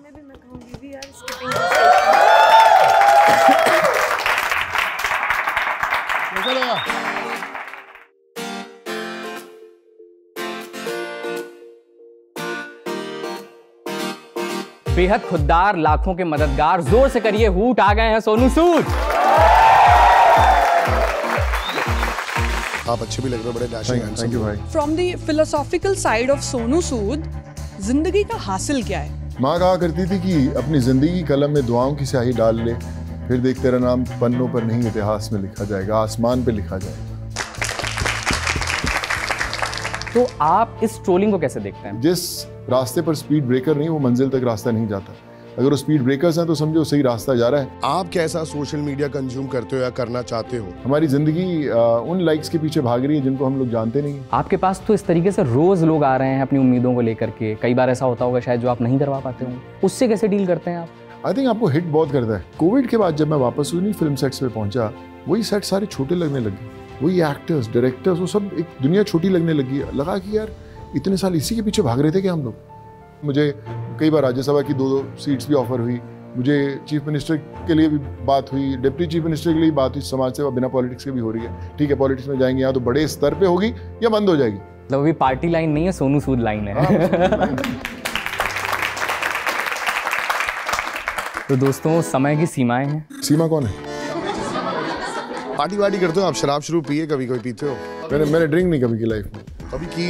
में भी मैं कहूँगी वी आर स्किपिंग बेहद खुददार, लाखों के मददगार, जोर से करिए हूट, आ गए हैं सोनू सूद। आप अच्छे भी लग रहे हो, बड़े डैशिंग हैंडसम। थैंक यू भाई। From the philosophical side of Sonu Sood, जिंदगी का हासिल क्या है? माँ कहा करती थी कि अपनी जिंदगी कलम में दुआओं की स्याही डाल ले, फिर देख तेरा नाम पन्नों पर नहीं इतिहास में लिखा जाएगा, आसमान पे लिखा जाएगा। तो आप इस ट्रोलिंग को कैसे देखते हैं? जिस रास्ते पर स्पीड ब्रेकर नहीं, वो मंजिल तक रास्ता नहीं जाता। अगर वो स्पीड ब्रेकर्स हैं तो समझो सही रास्ता जा रहा है। आप कैसा सोशल मीडिया कंज्यूम करते हो या करना चाहते हो? हमारी जिंदगी उन लाइक्स के पीछे भाग रही है जिनको हम लोग जानते नहीं हैं। आपके पास तो इस तरीके से रोज लोग आ रहे हैं अपनी उम्मीदों को लेकर के, कई बार ऐसा होता होगा शायद जो आप नहीं करवा पाते होंगे, उससे कैसे डील करते हैं आप? आई थिंक आपको हिट बहुत करता है। कोविड के बाद जब मैं वापस उन्हीं फिल्म सेट्स पे पहुंचा, वही सेट सारे छोटे लगने लगे, वही एक्टर्स, डायरेक्टर्स, वो सब एक दुनिया छोटी लगने लगी। लगा कि यार इतने साल इसी के पीछे भाग रहे थे कि हम लोग। मुझे कई बार राज्यसभा की 2-2 सीट्स भी ऑफर हुई, मुझे चीफ मिनिस्टर के लिए भी बात हुई, डिप्टी चीफ मिनिस्टर के लिए भी बात हुई, समाज सेवा बिना पॉलिटिक्स के भी हो रही है। ठीक है, पॉलिटिक्स में जाएंगे यहाँ तो बड़े स्तर पे होगी या बंद हो जाएगी। मतलब अभी पार्टी लाइन नहीं है, सोनू सूद लाइन है। तो दोस्तों, समय की सीमाएं हैं। सीमा कौन है? पार्टी वार्टी करते हो आप? शराब शुरू पिए कभी कोई पीते हो? मैंने ड्रिंक नहीं कभी की लाइफ में,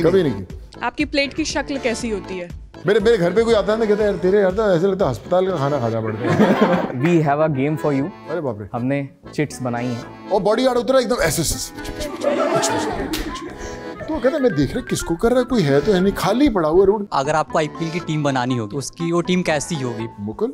कभी नहीं की। आपकी प्लेट की शक्ल कैसी होती है? मेरे घर पे कोई आता है ना, कहता है यार तेरे यार तो ऐसे लगता है अस्पताल का खाना खाना पड़ता है। We have a game for you. अरे बाप रे। हमने चिट्स बनाई हैं और बॉडी गार्ड उतरा एकदम ऐसे तो कहता है मैं देख रहा किसको कर रहा है, कोई है तो है नहीं, खाली पड़ा हुआ रोड। अगर आपको आईपीएल की टीम बनानी होगी, उसकी वो टीम कैसी होगी? मुकुल।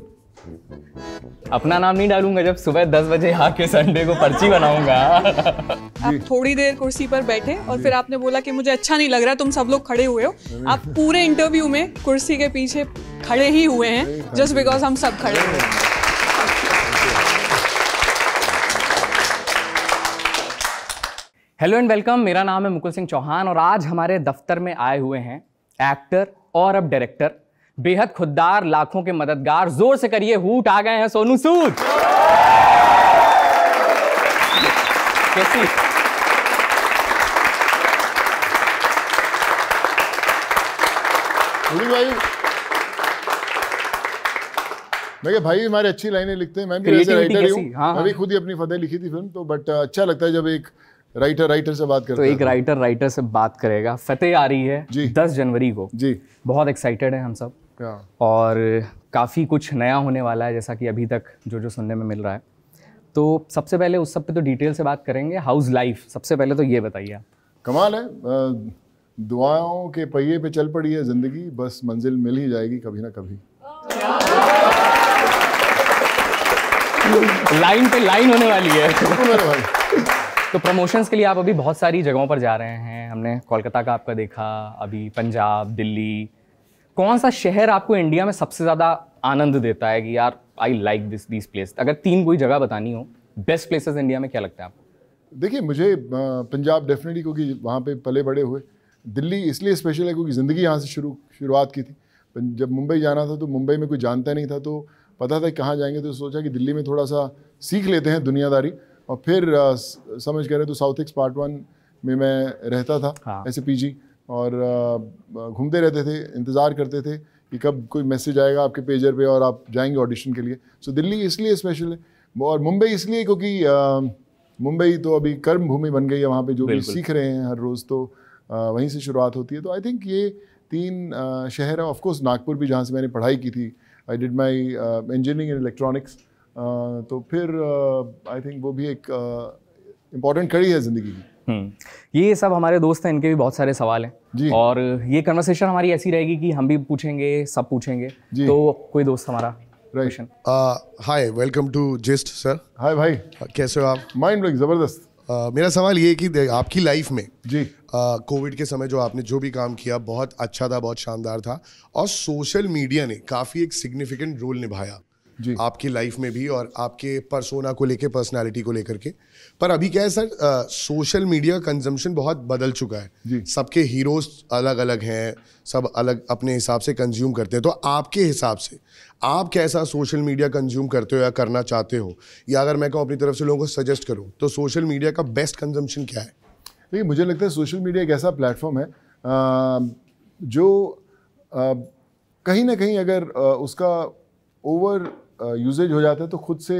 अपना नाम नहीं डालूंगा जब सुबह 10 बजे आके संडे को पर्ची बनाऊंगा। आप थोड़ी देर कुर्सी पर बैठे और फिर आपने बोला कि मुझे अच्छा नहीं लग रहा, तुम सब लोग खड़े हुए हो। आप पूरे इंटरव्यू में कुर्सी के पीछे खड़े ही हुए हैं, जस्ट बिकॉज हम सब खड़े हुए हैं। हेलो एंड वेलकम, मेरा नाम है मुकुल सिंह चौहान और आज हमारे दफ्तर में आए हुए हैं एक्टर और अब डायरेक्टर, बेहद खुददार, लाखों के मददगार, जोर से करिए हूट, आ गए हैं सोनू सूद। कैसी? मैं भाई हमारे अच्छी लाइनें लिखते हैं, मैं भी ऐसे राइटर ही हूँ। हाँ, मैं भी खुद ही अपनी फतेह लिखी थी फिल्म तो, बट अच्छा लगता है जब एक राइटर से बात करता है। तो एक राइटर से बात करेगा। फतेह आ रही है 10 जनवरी को जी। बहुत एक्साइटेड है हम सब और काफ़ी कुछ नया होने वाला है जैसा कि अभी तक जो सुनने में मिल रहा है। तो सबसे पहले उस सब पे तो डिटेल से बात करेंगे। हाउस लाइफ, सबसे पहले तो ये बताइए आप। कमाल है, दुआओं के पहिए पे चल पड़ी है जिंदगी, बस मंजिल मिल ही जाएगी कभी ना कभी। लाइन पे लाइन होने वाली है। तो प्रमोशंस के लिए आप अभी बहुत सारी जगहों पर जा रहे हैं। हमने कोलकाता का आपका देखा, अभी पंजाब, दिल्ली। कौन सा शहर आपको इंडिया में सबसे ज़्यादा आनंद देता है कि यार आई लाइक दिस प्लेस? अगर 3 कोई जगह बतानी हो, बेस्ट प्लेसेस इंडिया में, क्या लगता है आपको? देखिए मुझे पंजाब डेफिनेटली, क्योंकि वहाँ पे पले बड़े हुए। दिल्ली इसलिए स्पेशल है क्योंकि ज़िंदगी यहाँ से शुरुआत की थी। जब मुंबई जाना था तो मुंबई में कोई जानता नहीं था, तो पता था कहाँ जाएंगे, तो सोचा कि दिल्ली में थोड़ा सा सीख लेते हैं दुनियादारी। और फिर समझ करें तो साउथ एक्स पार्ट 1 में मैं रहता था ऐसे पीजी, और घूमते रहते थे, इंतज़ार करते थे कि कब कोई मैसेज आएगा आपके पेजर पे और आप जाएंगे ऑडिशन के लिए। सो दिल्ली इसलिए स्पेशल है, और मुंबई इसलिए क्योंकि मुंबई तो अभी कर्म भूमि बन गई है, वहाँ पे जो भी सीख रहे हैं हर रोज़ तो वहीं से शुरुआत होती है। तो आई थिंक ये 3 शहर है। ऑफकोर्स नागपुर भी, जहाँ से मैंने पढ़ाई की थी, I did my engineering in electronics, तो फिर आई थिंक वो भी एक इम्पॉर्टेंट कड़ी है ज़िंदगी की। ये सब हमारे दोस्त हैं, इनके भी बहुत सारे सवाल हैं जी। और ये कन्वर्सेशन हमारी ऐसी रहेगी कि हम भी पूछेंगे, सब पूछेंगे। तो कोई दोस्त हमारा question. Hi, welcome to gist sir. Hi भाई, कैसे हो आप? माइंड ब्लोइंग, ज़बरदस्त। मेरा सवाल ये है कि आपकी लाइफ में जी कोविड के समय जो आपने जो भी काम किया बहुत अच्छा था, बहुत शानदार था, और सोशल मीडिया ने काफ़ी एक सिग्निफिकेंट रोल निभाया। जी। आपकी लाइफ में भी और आपके पर्सोना को लेके, पर्सनालिटी को लेकर के। पर अभी क्या है सर, सोशल मीडिया कंजम्पशन बहुत बदल चुका जी। है। सबके हीरोज अलग अलग हैं, सब अलग अपने हिसाब से कंज्यूम करते हैं। तो आपके हिसाब से आप कैसा सोशल मीडिया कंज्यूम करते हो या करना चाहते हो, या अगर मैं कहूँ अपनी तरफ से लोगों को सजेस्ट करूँ तो सोशल मीडिया का बेस्ट कंजम्पशन क्या है? देखिए, मुझे लगता है सोशल मीडिया एक ऐसा प्लेटफॉर्म है जो कहीं ना कहीं अगर उसका ओवर यूजेज हो जाता है तो खुद से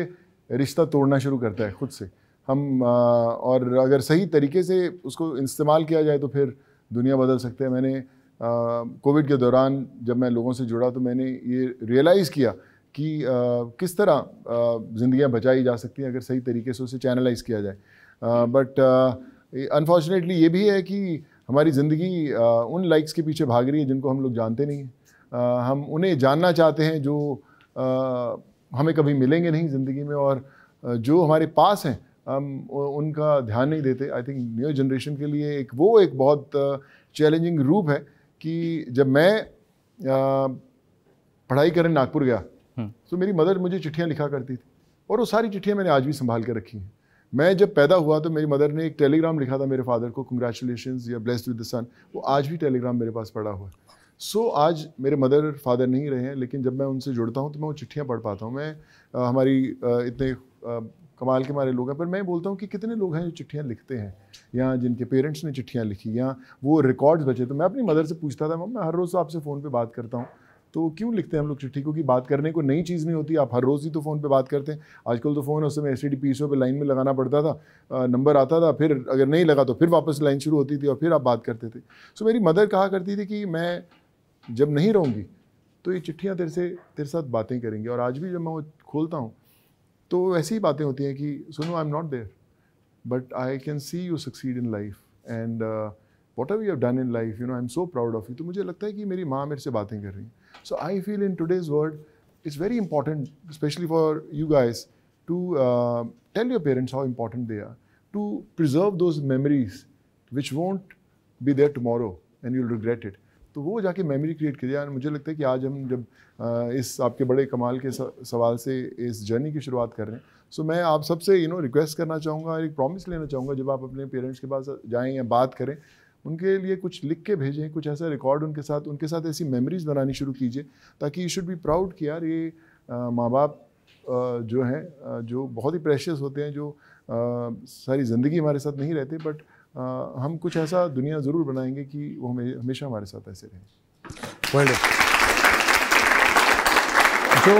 रिश्ता तोड़ना शुरू करता है, खुद से हम और अगर सही तरीके से उसको इस्तेमाल किया जाए तो फिर दुनिया बदल सकते हैं। मैंने कोविड के दौरान जब मैं लोगों से जुड़ा तो मैंने ये रियलाइज़ किया कि किस तरह ज़िंदगियाँ बचाई जा सकती हैं अगर सही तरीके से उसे चैनलाइज किया जाए। बट अनफॉर्चुनेटली ये भी है कि हमारी ज़िंदगी उन लाइक्स के पीछे भाग रही है जिनको हम लोग जानते नहीं हैं। हम उन्हें जानना चाहते हैं जो हमें कभी मिलेंगे नहीं ज़िंदगी में, और जो हमारे पास हैं हम उनका ध्यान नहीं देते। आई थिंक न्यू जनरेशन के लिए एक बहुत चैलेंजिंग रूप है कि जब मैं पढ़ाई करने नागपुर गया तो मेरी मदर मुझे चिट्ठियाँ लिखा करती थी, और वो सारी चिट्ठियाँ मैंने आज भी संभाल कर रखी हैं। मैं जब पैदा हुआ तो मेरी मदर ने एक टेलीग्राम लिखा था मेरे फादर को, कंग्रेचुलेशंस या ब्लेस्ड विद द सन। वो आज भी टेलीग्राम मेरे पास पड़ा हुआ है। सो आज मेरे मदर फादर नहीं रहे हैं, लेकिन जब मैं उनसे जुड़ता हूँ तो मैं वो चिट्ठियाँ पढ़ पाता हूँ। मैं हमारी इतने कमाल के हमारे लोग हैं, पर मैं बोलता हूँ कि कितने लोग हैं जो चिट्ठियाँ लिखते हैं या जिनके पेरेंट्स ने चिट्ठियाँ लिखी या वो रिकॉर्ड्स बचे। तो मैं अपनी मदर से पूछता था, मम्मा हर रोज़ आपसे फ़ोन पे बात करता हूँ, तो क्यों लिखते हैं हम लोग चिट्ठी? क्योंकि बात करने को नई चीज़ नहीं होती, आप हर रोज़ ही तो फ़ोन पे बात करते हैं। आजकल तो फ़ोन उस समय STD PSO पे लाइन में लगाना पड़ता था, नंबर आता था, फिर अगर नहीं लगा तो फिर वापस लाइन शुरू होती थी और फिर आप बात करते थे। सो मेरी मदर कहा करती थी कि मैं जब नहीं रहूँगी तो ये चिट्ठियाँ तेरे साथ बातें करेंगी। और आज भी जब मैं वो खोलता हूँ तो ऐसी ही बातें होती हैं कि सुनो, I am not there but I can see you succeed in life and whatever you have done in life, you know, I am so proud of you. तो मुझे लगता है कि मेरी माँ मेरे से बातें कर रही हैं। So I feel in today's world it's very important, specially for you guys, to tell your parents how important they are, to preserve those memories which won't be there tomorrow and you will regret it. तो वो जाके memory create करिए। और मुझे लगता है कि आज हम जब इस आपके बड़े कमाल के सवाल से इस जर्नी की शुरुआत कर रहे हैं, सो मैं आप सबसे रिक्वेस्ट करना चाहूँगा, एक प्रॉमिस लेना चाहूँगा, जब आप अपने पेरेंट्स के पास जाएँ या बात करें, उनके लिए कुछ लिख के भेजें, कुछ ऐसा रिकॉर्ड उनके साथ ऐसी मेमोरीज बनानी शुरू कीजिए, ताकि यू शुड बी प्राउड कि यार ये माँ बाप जो हैं जो बहुत ही प्रेशियस होते हैं, जो सारी ज़िंदगी हमारे साथ नहीं रहते, बट हम कुछ ऐसा दुनिया ज़रूर बनाएंगे कि वो हमेशा हमारे साथ ऐसे रहें। जो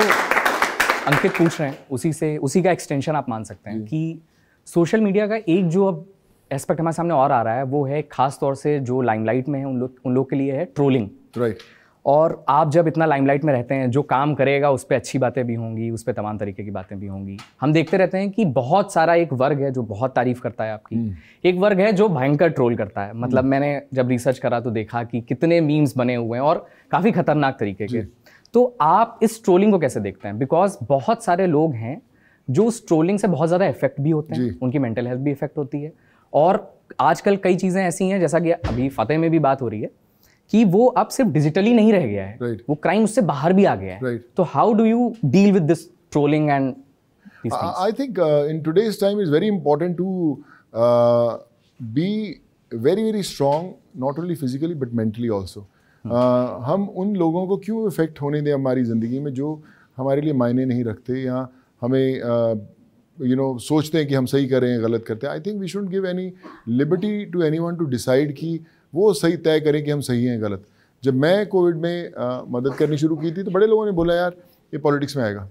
अंकित पूछ रहे हैं उसी का एक्सटेंशन आप मान सकते हैं कि सोशल मीडिया का एक जो अब एस्पेक्ट हमारे सामने और आ रहा है वो है खास तौर से जो लाइमलाइट में है उन लोग के लिए है ट्रोलिंग। राइट। और आप जब इतना लाइमलाइट में रहते हैं, जो काम करेगा उस पर अच्छी बातें भी होंगी, उस पर तमाम तरीके की बातें भी होंगी। हम देखते रहते हैं कि बहुत सारा एक वर्ग है जो बहुत तारीफ करता है आपकी, एक वर्ग है जो भयंकर ट्रोल करता है। मतलब मैंने जब रिसर्च करा तो देखा कि कितने मीम्स बने हुए हैं और काफ़ी खतरनाक तरीके के। तो आप इस ट्रोलिंग को कैसे देखते हैं? बिकॉज बहुत सारे लोग हैं जो उस ट्रोलिंग से बहुत ज़्यादा इफेक्ट भी होते हैं, उनकी मेंटल हेल्थ भी इफेक्ट होती है। और आजकल कई चीज़ें ऐसी हैं, जैसा कि अभी फतेह में भी बात हो रही है, कि वो अब सिर्फ डिजिटली नहीं रह गया है, वो क्राइम उससे बाहर भी आ गया है। तो how do you deal with this trolling and these things? I think in today's time it's very important to be very very strong, not only physically but mentally also. हम उन लोगों को क्यों इफेक्ट होने दें हमारी ज़िंदगी में जो हमारे लिए मायने नहीं रखते, या हमें सोचते हैं कि हम सही करें गलत करते हैं। I think we should give any liberty to anyone to decide कि वो सही तय करें कि हम सही हैं गलत। जब मैं कोविड में मदद करनी शुरू की थी तो बड़े लोगों ने बोला, यार ये पॉलिटिक्स में आएगा,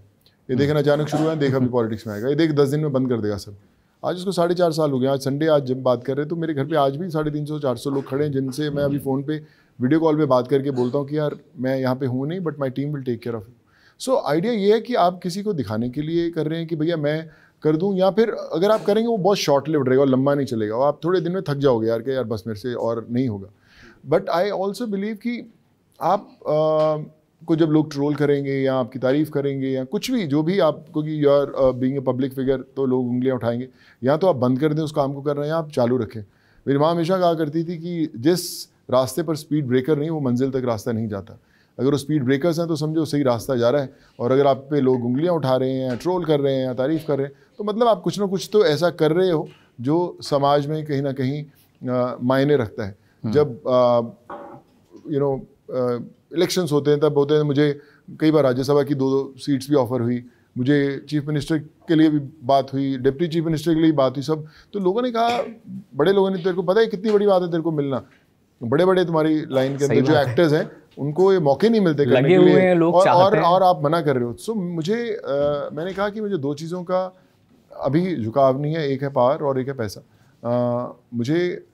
ये देखना अचानक शुरू हुआ, देखा भी पॉलिटिक्स में आएगा, ये देख 10 दिन में बंद कर देगा सब। आज उसको 4.5 साल हो गया। आज संडे, आज जब बात कर रहे हैं तो मेरे घर पे आज भी 350-400 लोग खड़े हैं, जिनसे मैं अभी फ़ोन पे वीडियो कॉल पे बात करके बोलता हूँ कि यार मैं यहाँ पे हूँ नहीं, but my team will take care of you. So idea ये है कि आप किसी को दिखाने के लिए कर रहे हैं कि भैया मैं कर दूं, या फिर अगर आप करेंगे वो बहुत शॉर्ट लिव्ड रहेगा और लंबा नहीं चलेगा, और आप थोड़े दिन में थक जाओगे यार कि यार बस मेरे से और नहीं होगा। बट आई ऑल्सो बिलीव कि आप को जब लोग ट्रोल करेंगे या आपकी तारीफ़ करेंगे या कुछ भी जो भी आप, क्योंकि you are being a public figure, तो लोग उंगलियां उठाएंगे, या तो आप बंद कर दें उस काम को कर रहे हैं, या आप चालू रखें। मेरी माँ हमेशा कहा करती थी कि जिस रास्ते पर स्पीड ब्रेकर नहीं वो मंजिल तक रास्ता नहीं जाता। अगर वो स्पीड ब्रेकर्स हैं तो समझो सही रास्ता जा रहा है, और अगर आप पे लोग उंगलियां उठा रहे हैं, ट्रोल कर रहे हैं या तारीफ़ कर रहे हैं, तो मतलब आप कुछ ना कुछ तो ऐसा कर रहे हो जो समाज में कहीं ना कहीं मायने रखता है। जब इलेक्शंस होते हैं तब होते हैं, मुझे कई बार राज्यसभा की 2 सीट्स भी ऑफर हुई, मुझे चीफ मिनिस्टर के लिए भी बात हुई, डिप्टी चीफ मिनिस्टर के लिए बात हुई, सब। तो लोगों ने कहा, बड़े लोगों ने, तेरे को पता है कितनी बड़ी बात है तेरे को मिलना, बड़े बड़े तुम्हारी लाइन के अंदर जो एक्टर्स हैं उनको ये मौके नहीं मिलते करने के लिए, और आप मना कर रहे हो। सो मुझे मैंने कहा कि मुझे 2 चीज़ों का अभी झुकाव नहीं है, एक है पावर और एक है पैसा। मुझे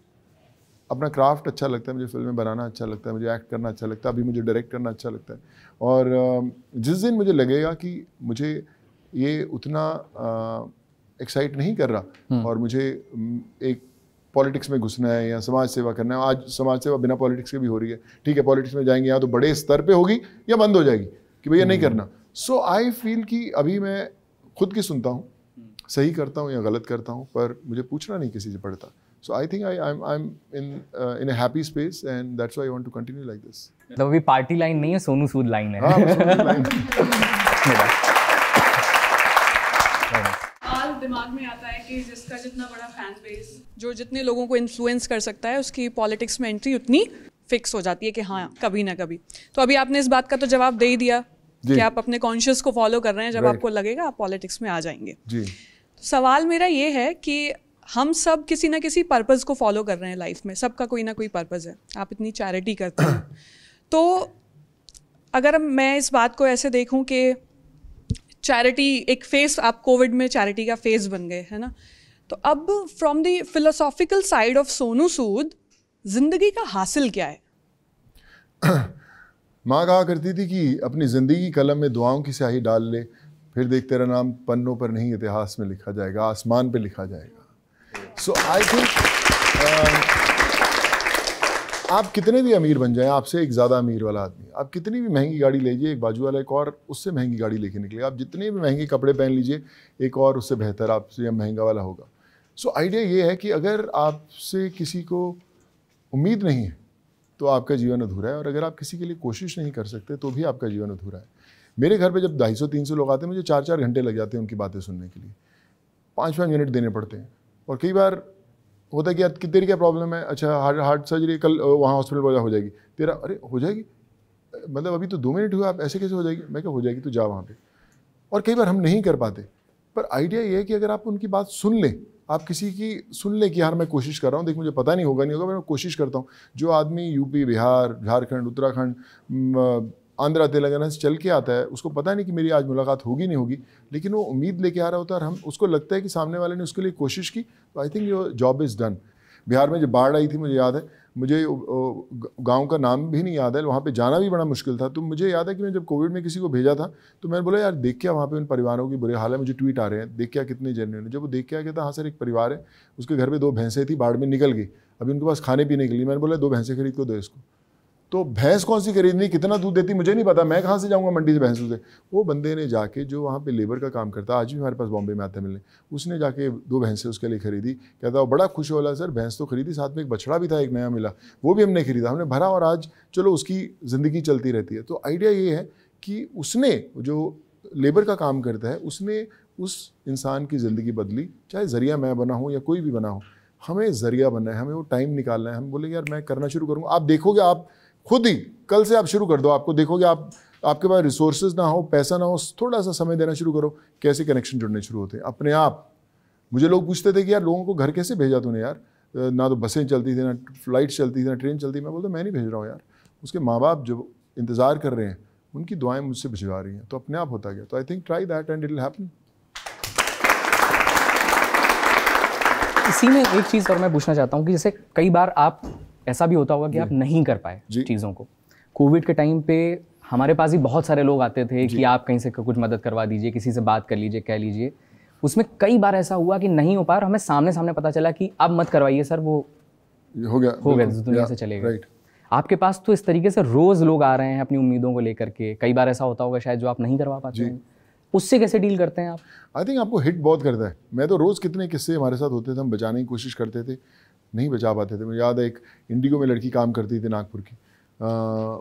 अपना क्राफ्ट अच्छा लगता है, मुझे फिल्में बनाना अच्छा लगता है, मुझे एक्ट करना अच्छा लगता है, अभी मुझे डायरेक्ट करना अच्छा लगता है। और जिस दिन मुझे लगेगा कि मुझे ये उतना एक्साइट नहीं कर रहा और मुझे एक पॉलिटिक्स में घुसना है या समाज सेवा करना है, आज समाज सेवा बिना पॉलिटिक्स के भी हो रही है, ठीक है, पॉलिटिक्स में जाएंगे यहाँ तो बड़े स्तर पे होगी या बंद हो जाएगी कि भैया नहीं करना। सो आई फील कि अभी मैं खुद की सुनता हूँ, सही करता हूँ या गलत करता हूँ, पर मुझे पूछना नहीं किसी से पड़ता। So I think I'm in a happy space, and that's why I want to continue like this. मतलब अभी पार्टी लाइन नहीं है, सोनू सूद लाइन है। हाल दिमाग में आता है कि जिसका जितना बड़ा फैन बेस, जो जितने लोगों को इन्फ्लुएंस कर सकता है, उसकी पॉलिटिक्स में एंट्री उतनी फिक्स हो जाती है कि हाँ कभी ना कभी। तो अभी आपने इस बात का तो जवाब दे ही दिया कि आप अपने कॉन्शियस को फॉलो कर रहे हैं, जब आपको लगेगा आप पॉलिटिक्स में आ जाएंगे। जी। सवाल मेरा ये है कि हम सब किसी ना किसी पर्पस को फॉलो कर रहे हैं लाइफ में, सबका कोई ना कोई पर्पस है। आप इतनी चैरिटी करते हैं, तो अगर मैं इस बात को ऐसे देखूं कि चैरिटी एक फेस, आप कोविड में चैरिटी का फेस बन गए, है ना, तो अब from the philosophical side of Sonu Sood, जिंदगी का हासिल क्या है? माँ कहा करती थी कि अपनी ज़िंदगी कलम में दुआओं की स्याही डाल ले, फिर देख तेरा नाम पन्नों पर नहीं इतिहास में लिखा जाएगा, आसमान पे लिखा जाएगा। सो आई थिंक आप कितने भी अमीर बन जाएं, आपसे एक ज़्यादा अमीर वाला आदमी, आप कितनी भी महंगी गाड़ी लीजिए, एक बाजू वाला एक और उससे महंगी गाड़ी लेके निकलेगा, आप जितने भी महंगे कपड़े पहन लीजिए, एक और उससे बेहतर आपसे महंगा वाला होगा। सो आइडिया ये है कि अगर आपसे किसी को उम्मीद नहीं है तो आपका जीवन अधूरा है, और अगर आप किसी के लिए कोशिश नहीं कर सकते तो भी आपका जीवन अधूरा है। मेरे घर पे जब 250-300 लोग आते हैं, मुझे 4-4 घंटे लग जाते हैं उनकी बातें सुनने के लिए, 5-5 मिनट देने पड़ते हैं। और कई बार होता है कि यार तेरी क्या प्रॉब्लम है, अच्छा हार्ट सर्जरी कल वहाँ हॉस्पिटल पर हो जाएगी, तेरा अरे हो जाएगी, मतलब अभी तो 2 मिनट हुए, आप ऐसे कैसे हो जाएगी? मैं क्या हो जाएगी, तो जा वहाँ पे। और कई बार हम नहीं कर पाते, पर आइडिया ये है कि अगर आप उनकी बात सुन लें, आप किसी की सुन लें कि यार मैं कोशिश कर रहा हूँ, देख मुझे पता नहीं होगा नहीं होगा, मैं कोशिश करता हूँ। जो आदमी यूपी, बिहार, झारखंड, उत्तराखंड, आंध्रा, तेलंगाना से चल के आता है, उसको पता नहीं कि मेरी आज मुलाकात होगी नहीं होगी, लेकिन वो उम्मीद लेके आ रहा होता है, और हम उसको लगता है कि सामने वाले ने उसके लिए कोशिश की, तो I think your job is done. Bihar में जब बाढ़ आई थी, मुझे याद है, मुझे गांव का नाम भी नहीं याद है, वहाँ पे जाना भी बड़ा मुश्किल था। तो मुझे याद है कि मैं जब कोविड में किसी को भेजा था, तो मैंने बोला यार देख क्या वहाँ पे उन परिवारों की बुरे हाल है, मुझे ट्वीट आ रहे हैं, देख क्या कितने जेन्युइन है। जब वो देख क्या कहता, हाँ सर एक परिवार है, उसके घर पे 2 भैंसें थी, बाढ़ में निकल गई, अभी उनके पास खाने पीने के लिए, मैंने बोला 2 भैंसें खरीद को दो इसको। तो भैंस कौन सी खरीदनी, कितना दूध देती मुझे नहीं पता, मैं कहाँ से जाऊँगा मंडी से भैंसों से। वो बंदे ने जाके, जो वहाँ पे लेबर का काम करता, आज भी हमारे पास बॉम्बे में आता है मिलने, उसने जाके 2 भैंसें उसके लिए खरीदी। कहता वो बड़ा खुश होला, सर भैंस तो खरीदी, साथ में एक बछड़ा भी था, एक नया मिला, वो भी हमने खरीदा, हमने भरा, और आज चलो उसकी ज़िंदगी चलती रहती है। तो आइडिया ये है कि उसने, जो लेबर का काम करता है, उसने उस इंसान की ज़िंदगी बदली। चाहे ज़रिया मैं बना हूँ या कोई भी बना हो, हमें ज़रिया बनना है, हमें वो टाइम निकालना है। हम बोलेंगे यार मैं करना शुरू करूँगा, आप देखोगे, आप खुद ही कल से आप शुरू कर दो, आपको देखोगे, आप आपके पास रिसोर्सेज ना हो, पैसा ना हो, थोड़ा सा समय देना शुरू करो, कैसे कनेक्शन जुड़ने शुरू होते हैं अपने आप। मुझे लोग पूछते थे कि यार लोगों को घर कैसे भेजा तूने यार, ना तो बसें चलती थी, ना फ्लाइट्स चलती थी, ना ट्रेन चलती। मैं बोलता मैं नहीं भेज रहा हूँ यार, उसके माँ बाप जो इंतज़ार कर रहे हैं, उनकी दुआएं मुझसे भिजवा रही हैं, तो अपने आप होता गया। तो I think try that and it will happen. इसी में एक चीज़ और मैं पूछना चाहता हूँ कि जैसे कई बार आप, ऐसा भी होता होगा कि आप नहीं कर पाए चीज़ों को। कोविड के टाइम पे हमारे पास भी बहुत सारे लोग आते थे कि आप कहीं से कुछ मदद करवा दीजिए, किसी से बात कर लीजिए, कह लीजिए। उसमें कई बार ऐसा हुआ कि नहीं हो पाया, और हमें सामने सामने पता चला कि अब मत करवाइए सर, वो हो गया दुनिया से चले गए। आपके पास तो इस तरीके से रोज़ लोग आ रहे हैं अपनी उम्मीदों को लेकर के, कई बार ऐसा होता होगा शायद जो आप नहीं करवा पाते हैं, उससे कैसे डील करते हैं आप? आई थिंक आपको हिट बहुत करता है। मैं तो रोज़ कितने किस्से हमारे साथ होते थे, हम बचाने की कोशिश करते थे, नहीं बचा पाते थे। मुझे याद है एक इंडिगो में लड़की काम करती थी नागपुर की,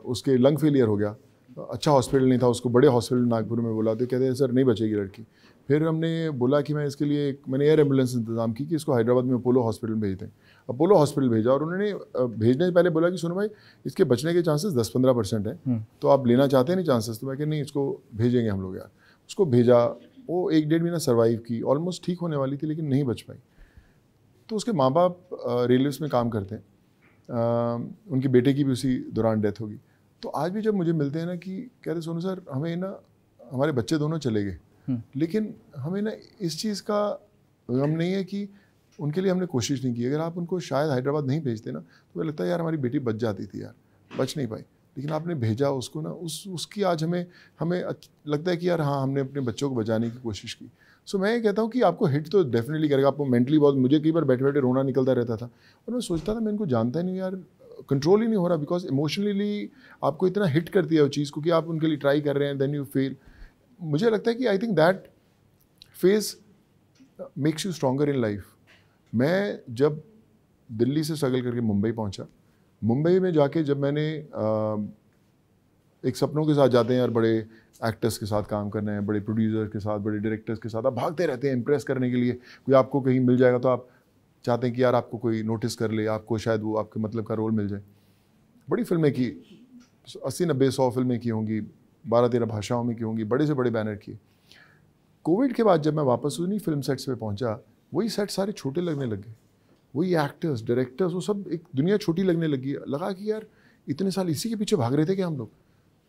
उसके लंग फेलियर हो गया, अच्छा हॉस्पिटल नहीं था, उसको बड़े हॉस्पिटल नागपुर में बोला, तो कहते हैं सर नहीं बचेगी लड़की। फिर हमने बोला कि मैं इसके लिए मैंने एयर एम्बुलेंस इंतजाम की कि इसको हैदराबाद में अपोलो हॉस्पिटल भेज दें। अपोलो हॉस्पिटल भेजा और उन्होंने भेजने से पहले बोला कि सुनो भाई इसके बचने के चांसेस 10-15% है, तो आप लेना चाहते हैं नहीं चांसेस? तो मैं कि नहीं इसको भेजेंगे हम लोग यार। उसको भेजा, वो 1-1.5 महीना सर्वाइव की, ऑलमोस्ट ठीक होने वाली थी लेकिन नहीं बच पाई। तो उसके माँ बाप रेलवेज़ में काम करते हैं, उनके बेटे की भी उसी दौरान डेथ होगी। तो आज भी जब मुझे मिलते हैं ना कि कहते सोनू सर हमें ना हमारे बच्चे दोनों चले गए, लेकिन हमें ना इस चीज़ का गम नहीं है कि उनके लिए हमने कोशिश नहीं की। अगर आप उनको शायद हैदराबाद नहीं भेजते ना तो मुझे लगता है यार हमारी बेटी बच जाती थी यार, बच नहीं पाई, लेकिन आपने भेजा उसको ना, उसकी आज हमें लगता है कि यार हाँ हमने अपने बच्चों को बचाने की कोशिश की। सो मैं ये कहता हूँ कि आपको हिट तो डेफिनेटली करेगा, आपको मेंटली बहुत, मुझे कई बार बैठे बैठे रोना निकलता रहता था और मैं सोचता था मैं इनको जानता ही नहीं यार, कंट्रोल ही नहीं हो रहा, बिकॉज इमोशनली आपको इतना हिट करती है वो चीज़ को कि आप उनके लिए ट्राई कर रहे हैं, देन यू फेल। मुझे लगता है कि I think that phase makes you stronger in life. मैं जब दिल्ली से स्ट्रगल करके मुंबई पहुंचा, मुंबई में जाके जब मैंने एक सपनों के साथ जाते हैं यार, बड़े एक्टर्स के साथ काम करना है, बड़े प्रोड्यूसर के साथ, बड़े डायरेक्टर्स के साथ आप भागते रहते हैं इम्प्रेस करने के लिए। कोई आपको कहीं मिल जाएगा तो आप चाहते हैं कि यार आपको कोई नोटिस कर ले, आपको शायद वो आपके मतलब का रोल मिल जाए। बड़ी फिल्में की, 80-90-100 फिल्में की होंगी, 12-13 भाषाओं में की होंगी, बड़े से बड़े बैनर किए। कोविड के बाद जब मैं वापस उन्हीं फिल्म सेट्स पे पहुंचा, वही सेट सारे छोटे लगने लगे, वही एक्टर्स डायरेक्टर्स वो सब, एक दुनिया छोटी लगने लगी। लगा कि यार इतने साल इसी के पीछे भाग रहे थे कि हम लोग,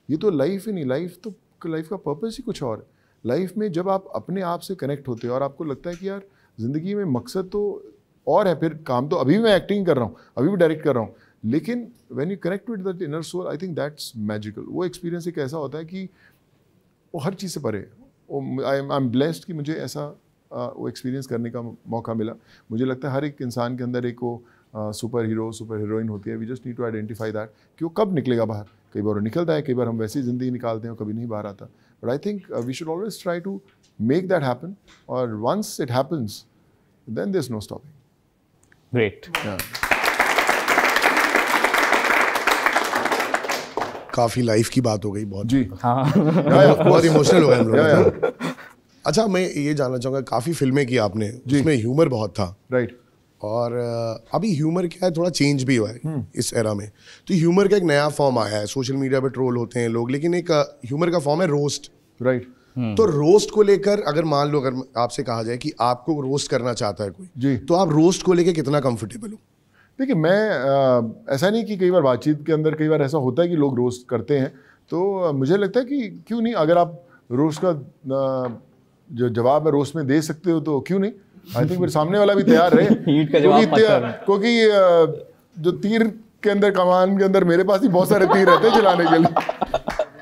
ये तो लाइफ ही नहीं, लाइफ का पर्पस ही कुछ और। लाइफ में जब आप अपने आप से कनेक्ट होते हो और आपको लगता है कि यार ज़िंदगी में मकसद तो और है, फिर काम तो अभी भी मैं एक्टिंग कर रहा हूँ, अभी भी डायरेक्ट कर रहा हूँ, लेकिन when you connect with that inner soul, I think that's magical. वो एक्सपीरियंस एक ऐसा होता है कि वो हर चीज़ से परे है। आई एम ब्लेस्ड कि मुझे ऐसा वो एक्सपीरियंस करने का मौका मिला। मुझे लगता है हर एक इंसान के अंदर एक वो सुपर हीरो सुपर हीरोइन होती है। We just need to identify that कि वो कब निकलेगा बाहर। कई बार वो निकलता है, कई बार हम वैसी ज़िंदगी निकालते हैं, कभी नहीं बाहर आता। But I think we should always try to make that happen, और once it happens then there is no stopping. Great. काफी लाइफ की बात हो गई, बहुत जी हाँ बहुत इमोशनल हो गए हम लोग। अच्छा, मैं ये जानना चाहूंगा, काफी फिल्में की आपने, जिसमें ह्यूमर बहुत था, राइट, और अभी ह्यूमर क्या है, थोड़ा चेंज भी हुआ है इस एरा में। तो ह्यूमर का एक नया फॉर्म आया है, सोशल मीडिया पे ट्रोल होते हैं लोग, लेकिन एक ह्यूमर का फॉर्म है रोस्ट। राइट। तो रोस्ट को लेकर अगर मान लो, अगर आपसे कहा जाए कि आपको रोस्ट करना चाहता है कोई जी, तो आप रोस्ट को लेकर कितना कंफर्टेबल हो? देखिए, मैं ऐसा नहीं कि कई बार बातचीत के अंदर कई बार ऐसा होता है कि लोग रोस्ट करते हैं, तो मुझे लगता है कि क्यों नहीं, अगर आप रोस्ट का जो जवाब है रोस्ट में दे सकते हो तो क्यों नहीं। आई थिंक फिर सामने वाला भी तैयार रहे, हीट का जवाब क्योंकि जो तीर के अंदर, कमान के अंदर मेरे पास ही बहुत सारे तीर रहते हैं चलाने के लिए।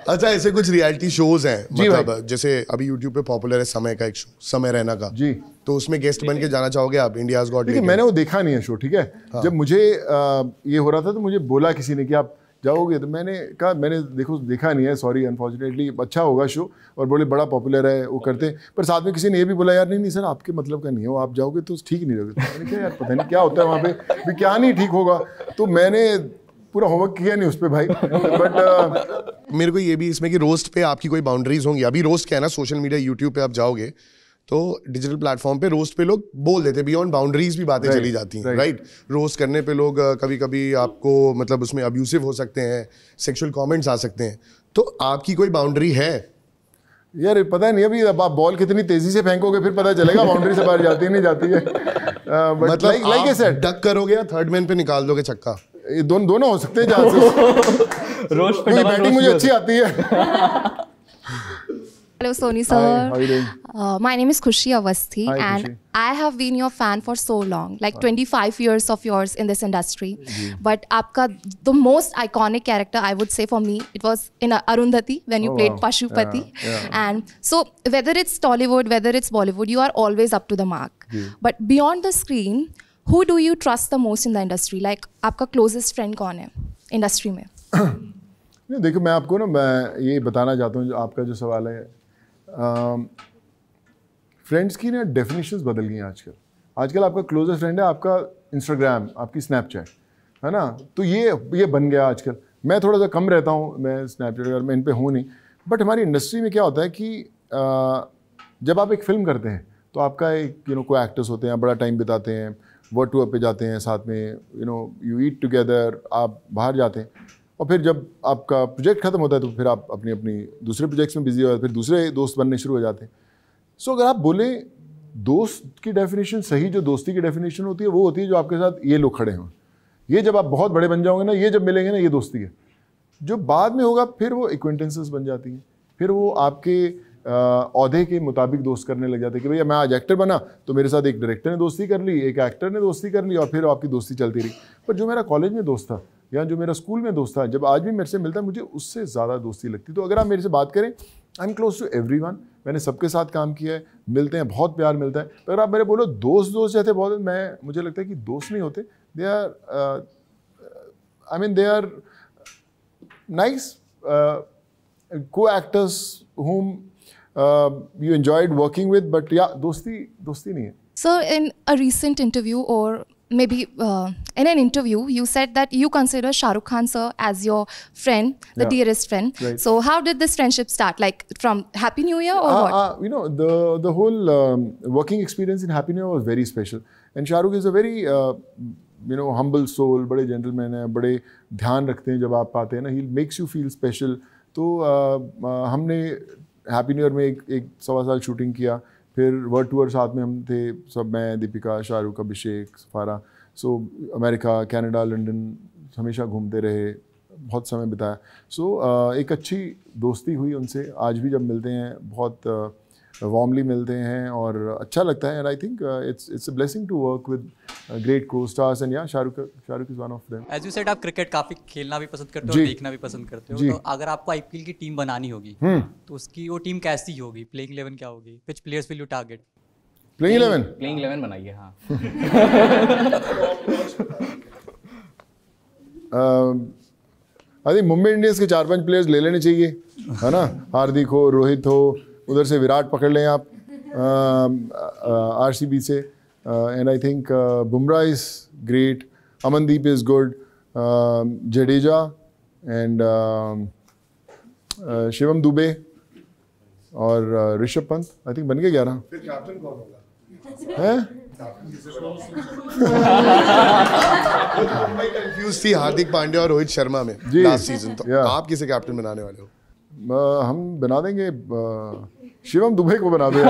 अच्छा, ऐसे कुछ रियलिटी शोज हैं, जी मतलब जैसे अभी यूट्यूब पे पॉपुलर है समय का एक शो, समय रैना का जी, तो उसमें गेस्ट बन के जाना चाहोगे आप? India's got talent. मैंने वो देखा नहीं है शो, ठीक है। हाँ। जब मुझे ये हो रहा था तो मुझे बोला किसी ने कि आप जाओगे, तो मैंने कहा मैंने देखा नहीं है, सॉरी अनफॉर्चुनेटली। अच्छा होगा शो और बोले बड़ा पॉपुलर है, वो करते हैं, पर साथ में किसी ने ये भी बोला यार नहीं सर आपके मतलब का नहीं हो, आप जाओगे तो ठीक नहीं लगेगा। मैंने कहा यार पता नहीं क्या होता है वहाँ पे भी, क्या नहीं ठीक होगा। तो मैंने पूरा होमवर्क किया नहीं उस पर भाई। बट मेरे को ये भी इसमें कि रोस्ट पे आपकी कोई बाउंड्रीज होंगी? अभी रोस्ट क्या है ना, सोशल मीडिया यूट्यूब पे आप जाओगे तो डिजिटल प्लेटफॉर्म पे रोस्ट पे लोग बोल देते, बियॉन्ड बाउंड्रीज भी बातें चली जाती हैं, राइट। रोस्ट करने पे लोग कभी कभी आपको मतलब उसमें अब्यूसिव हो सकते हैं, सेक्सुअल कमेंट्स आ सकते हैं, तो आपकी कोई बाउंड्री है? यार पता नहीं, अभी अब आप बॉल कितनी तेजी से फेंकोगे फिर पता चलेगा बाउंड्री से बाहर जाती है नहीं जाती है। मतलब लाइक आई सेड, डक करोगे या थर्ड मैन पे निकाल दोगे छक्का? ये दोनों हो सकते हैं जहाँ से। रोस्ट पे बैटिंग मुझे अच्छी आती है। Hello Sony sir. Hi, how are you doing? My name is Khushi Awasthi. Hi, and Khushi. I have been your fan for so long, like 25 years of yours in this industry. But aapka the most iconic character I would say for me, it was in Arundhati when you played Pashupati. And so whether it's Tollywood, whether it's Bollywood, you are always up to the mark. But beyond the screen, who do you trust the most in the industry? Like aapka closest friend kaun hai industry mein? नहीं देखो, मैं आपको ना मैं ये बताना चाहता हूँ, आपका जो सवाल है, फ्रेंड्स की ना डेफिनेशंस बदल गई हैं आजकल आपका क्लोजेस्ट फ्रेंड है आपका इंस्टाग्राम, आपकी स्नैपचैट, है ना। तो ये बन गया आजकल। मैं थोड़ा सा कम रहता हूँ, मैं स्नैपचैट वगैरह में इन पे हूँ नहीं, बट हमारी इंडस्ट्री में क्या होता है कि जब आप एक फ़िल्म करते हैं तो आपका एक कोई एक्टर्स होते हैं, बड़ा टाइम बिताते हैं, वर्ल्ड टूर पे जाते हैं साथ में, यू ईट टुगेदर, आप बाहर जाते हैं, और फिर जब आपका प्रोजेक्ट ख़त्म होता है तो फिर आप अपनी अपनी दूसरे प्रोजेक्ट्स में बिजी हो जाते हैं, फिर दूसरे दोस्त बनने शुरू हो जाते हैं। सो अगर आप बोलें दोस्त की डेफिनेशन, सही जो दोस्ती की डेफिनेशन होती है वो होती है जो आपके साथ ये लोग खड़े हों, ये जब आप बहुत बड़े बन जाओगे ना, ये जब मिलेंगे ना, ये दोस्ती है। जो बाद में होगा फिर वो एक्वेंटेंसेस बन जाती हैं, फिर वो आपके औहदे के मुताबिक दोस्त करने लग जाते हैं कि भैया मैं आज एक्टर बना तो मेरे साथ एक डायरेक्टर ने दोस्ती कर ली, एक एक्टर ने दोस्ती कर ली, और फिर आपकी दोस्ती चलती रही। पर जो मेरा कॉलेज में दोस्त था या जो मेरा स्कूल में दोस्त था, जब आज भी मेरे से मिलता है, मुझे उससे ज़्यादा दोस्ती लगती। तो अगर आप मेरे से बात करें, I am close to everyone, मैंने सबके साथ काम किया है, मिलते हैं, बहुत प्यार मिलता है। तो अगर आप मेरे बोलो दोस्त जैसे बहुत, मुझे लगता है कि दोस्त नहीं होते, they are they are nice co-actors whom you enjoyed working with, but yeah, dosti nahi hai. So in a recent interview, or maybe in an interview, you said that you consider Shah Rukh Khan sir as your friend, the dearest friend. Right. So how did this friendship start? Like from Happy New Year or what? The whole working experience in Happy New Year was very special, and Shah Rukh is a very humble soul, बड़े gentleman हैं, बड़े ध्यान रखते हैं जब आप आते हैं ना, he makes you feel special. तो हमने हैप्पी न्यू ईयर में एक 1.25 साल शूटिंग किया, फिर वर्ल्ड टूर साथ में हम थे सब, मैं, दीपिका, शाहरुख, अभिषेक, सफारा, सो अमेरिका, कनाडा, लंदन हमेशा घूमते रहे, बहुत समय बिताया। सो एक अच्छी दोस्ती हुई उनसे, आज भी जब मिलते हैं बहुत वार्मली मिलते हैं और अच्छा लगता है। And I think it's a blessing to work with great co stars, and yeah Shahrukh is one of them. As you said, आप क्रिकेट काफी खेलना भी पसंद करते हो और देखना भी पसंद करते हो, तो अगर आपको आईपीएल की टीम बनानी होगी तो उसकी वो टीम कैसी होगी? प्लेइंग 11 क्या होगी? Which players will you target? Playing 11? Playing 11 बनाइए। हाँ। आई थिंक मुंबई इंडियंस के 4-5 प्लेयर्स ले लेने चाहिए, है ना? हार्दिक हो, रोहित हो, उधर से विराट पकड़ लें आप, आरसीबी से, and I think Bumrah is great, Amandeep is good, Jadeja and Shivam Dubey और ऋषभ पंत, आई थिंक बन के 11। फिर कैप्टन कौन होगा? मुंबई कंफ्यूज थी हार्दिक पांड्या और रोहित शर्मा में लास्ट सीजन, तो आप किसे कैप्टन बनाने वाले हो? हम बना देंगे शिवम दुबे को, बना दे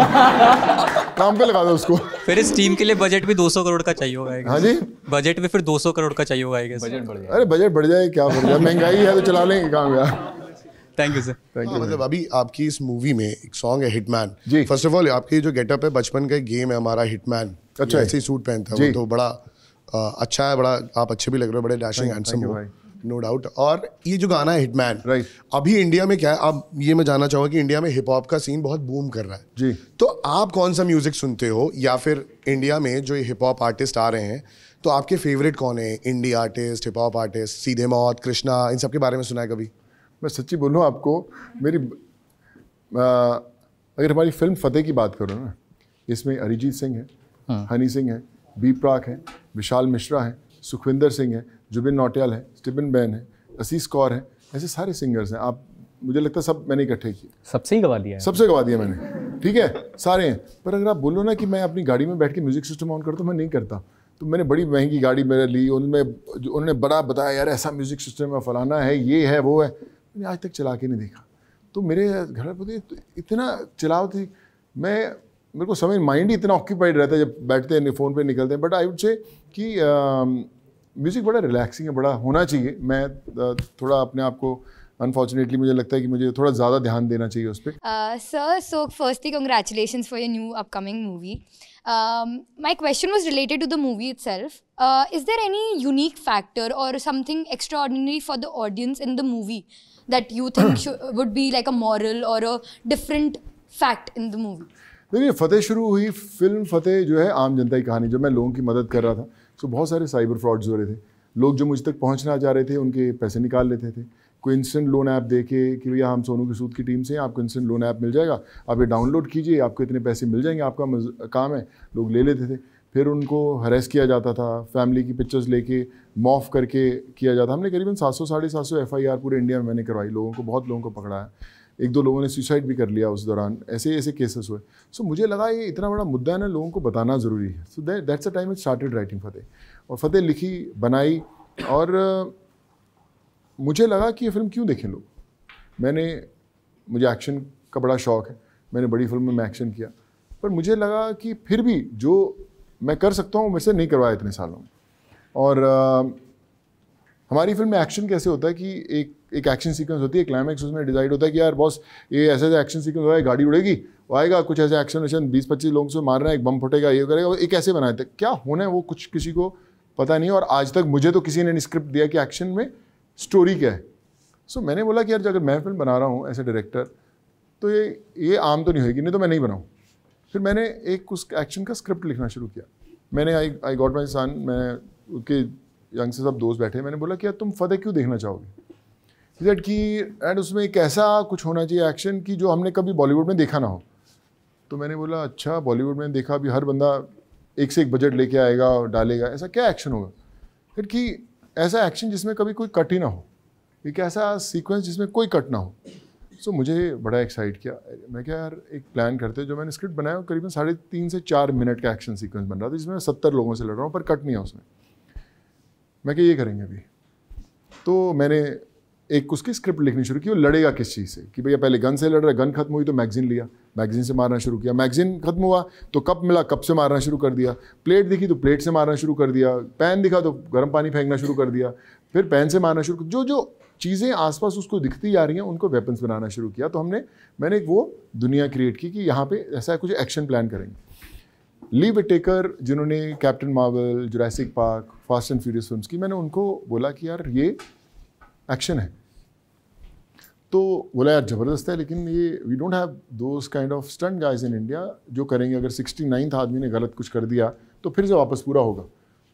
काम पे लगा दो उसको। फिर इस टीम के लिए बजट भी 200 करोड़ का चाहिए होगा। हाँ जी, बजट भी फिर 200 करोड़ का चाहिए होगा। बजट बढ़ जाए। अरे बजट बढ़ जाए, क्या बढ़ जाए, महंगाई है तो चला लेंगे काम यार। Thank you sir. Thank you. मतलब अभी आपकी इस मूवी में एक सॉन्ग है Hitman ji. First of all, आपकी जो गेटअप है, बचपन का गेम है हमारा हिटमैन, अच्छा, ऐसे ही सूट पहनता है वो, तो बड़ा अच्छा है, बड़ा आप अच्छे भी लग रहे हो, बड़े डैशिंग हैंडसम हो, नो डाउट। और ये जो गाना है हिटमैन, राइट, अभी इंडिया में क्या है, अब ये मैं जानना चाहूँगा कि इंडिया में हिप हॉप का सीन बहुत बूम कर रहा है जी, तो आप कौन सा म्यूजिक सुनते हो, या फिर इंडिया में जो हिप हॉप आर्टिस्ट आ रहे हैं तो आपके फेवरेट कौन है? Indie artist, hip hop artist, Seedhe Maut, Krishna, इन सब के बारे में सुना है कभी? मैं सच्ची बोलूँ आपको, मेरी अगर हमारी फिल्म फतेह की बात करो ना, इसमें अरिजीत सिंह है, हनी सिंह है, बी प्राक है, विशाल मिश्रा है, सुखविंदर सिंह है, जुबिन नौटियाल है, स्टीफन बैन है, असीस कौर है, ऐसे सारे सिंगर्स हैं। आप, मुझे लगता है सब मैंने इकट्ठे किए, सबसे ही गवा दिया है। सबसे गवा दिया मैंने, ठीक है, सारे हैं। पर अगर आप बोलो ना कि मैं अपनी गाड़ी में बैठ के म्यूजिक सिस्टम ऑन करता हूँ, मैं नहीं करता। तो मैंने बड़ी महंगी गाड़ी मेरे ली, उनमें उन्होंने बड़ा बताया यार ऐसा म्यूजिक सिस्टम है, फलाना है, ये है, वो है, मैंने आज तक चला के नहीं देखा। तो मेरे घर पर इतना चलाओ थी, मेरे को समय माइंड ही इतना ऑक्यूपाइड रहता है जब बैठते हैं फ़ोन पे निकलते हैं। बट आई वुड से कि म्यूज़िक बड़ा रिलैक्सिंग है, बड़ा होना चाहिए। मैं थोड़ा अपने आप को, अनफॉर्चुनेटली मुझे लगता है कि मुझे थोड़ा ज़्यादा ध्यान देना चाहिए उस पर। Sir, so firstly congratulations for your new upcoming movie. My question was related to the movie itself. Is there any unique factor or something extraordinary for the audience in the movie that you think would be like a moral or a different fact in the movie? देखिए, फतेह शुरू हुई film, फतेह जो है आम जनता की कहानी। जब मैं लोगों की मदद कर रहा था तो बहुत सारे साइबर फ्रॉड्स हो रहे थे। लोग जो मुझ तक पहुंचना चाह रहे थे उनके पैसे निकाल लेते थे। कोई इंस्टेंट लोन ऐप दे के कि भैया हम सोनू की सूद की टीम से हैं, आपको इंस्टेंट लोन ऐप मिल जाएगा, आप ये डाउनलोड कीजिए, आपको इतने पैसे मिल जाएंगे, आपका काम है, लोग ले लेते थे। फिर उनको हरेस किया जाता था, फैमिली की पिक्चर्स लेके मॉफ करके किया जाता। हमने करीबन 700-750 FIR पूरे इंडिया में मैंने करवाई, बहुत लोगों को पकड़ा है, 1-2 लोगों ने सुसाइड भी कर लिया उस दौरान, ऐसे केसेस हुए। सो मुझे लगा ये इतना बड़ा मुद्दा है ना, लोगों को बताना ज़रूरी है। So that's the time I started writing Fateh, और फतेह लिखी, बनाई, और मुझे लगा कि ये फिल्म क्यों देखें लोग। मुझे एक्शन का बड़ा शौक़ है, मैंने बड़ी फिल्म में एक्शन किया, पर मुझे लगा कि फिर भी जो मैं कर सकता हूँ मुझसे नहीं करवाया इतने सालों में। और हमारी फिल्म में एक्शन कैसे होता है कि एक एक्शन सीक्वेंस होती है, क्लाइमैक्स उसमें डिसाइड होता है कि यार बॉस ये ऐसे एक्शन सीक्वेंस होगा, गाड़ी उड़ेगी, वो आएगा, कुछ ऐसे एक्शन 20-25 लोगों से मार रहे हैं, एक बम फटेगा, ये करेगा, एक ऐसे बनाए थे। क्या होना है वो कुछ किसी को पता नहीं, और आज तक मुझे तो किसी ने स्क्रिप्ट दिया कि एक्शन में स्टोरी क्या है। सो मैंने बोला कि यार अगर मैं फिल्म बना रहा हूँ एज ए डायरेक्टर तो ये आम तो नहीं होगी, नहीं तो मैं नहीं बनाऊँ। फिर मैंने एक उस एक्शन का स्क्रिप्ट लिखना शुरू किया। मैंने आई गॉट माई सन, मैं उसके यंग से सब दोस्त बैठे, मैंने बोला कि यार तुम फतेह क्यों देखना चाहोगे कि एंड उसमें एक ऐसा कुछ होना चाहिए एक्शन की जो हमने कभी बॉलीवुड में देखा ना हो। तो मैंने बोला अच्छा बॉलीवुड में देखा, अभी हर बंदा एक से एक बजट लेके आएगा और डालेगा, ऐसा क्या एक्शन होगा। फिर कि ऐसा एक्शन जिसमें कभी कोई कट ही ना हो, एक ऐसा सीक्वेंस जिसमें कोई कट ना हो। सो मुझे बड़ा एक्साइट किया। मैं क्या यार एक प्लान करते, जो मैंने स्क्रिप्ट बनाया करीबन 3.5 से 4 मिनट का एक्शन सीक्वेंस बन रहा था, जिसमें मैं 70 लोगों से लड़ रहा हूँ पर कट नहीं है उसमें। मैं क्या ये करेंगे अभी, तो मैंने एक उसकी स्क्रिप्ट लिखनी शुरू की, वो लड़ेगा किस चीज़ से, कि भैया पहले गन से लड़ रहा है, गन खत्म हुई तो मैगजीन लिया, मैगजीन से मारना शुरू किया, मैगजीन खत्म हुआ तो कप मिला, कप से मारना शुरू कर दिया, प्लेट दिखी तो प्लेट से मारना शुरू कर दिया, पैन दिखा तो गर्म पानी फेंकना शुरू कर दिया, फिर पैन से मारना शुरू, जो चीज़ें आसपास उसको दिखती जा रही हैं उनको वेपन्स बनाना शुरू किया। तो मैंने एक वो दुनिया क्रिएट की कि यहाँ पे ऐसा कुछ एक्शन प्लान करेंगे। ली विटेकर जिन्होंने captain Marvel, Jurassic park, fast and furious films की, मैंने उनको बोला कि यार ये एक्शन है, तो बोला यार ज़बरदस्त है, लेकिन ये we don't have those kind of stunt guys in India जो करेंगे। अगर 69th आदमी ने गलत कुछ कर दिया तो फिर से वापस पूरा होगा,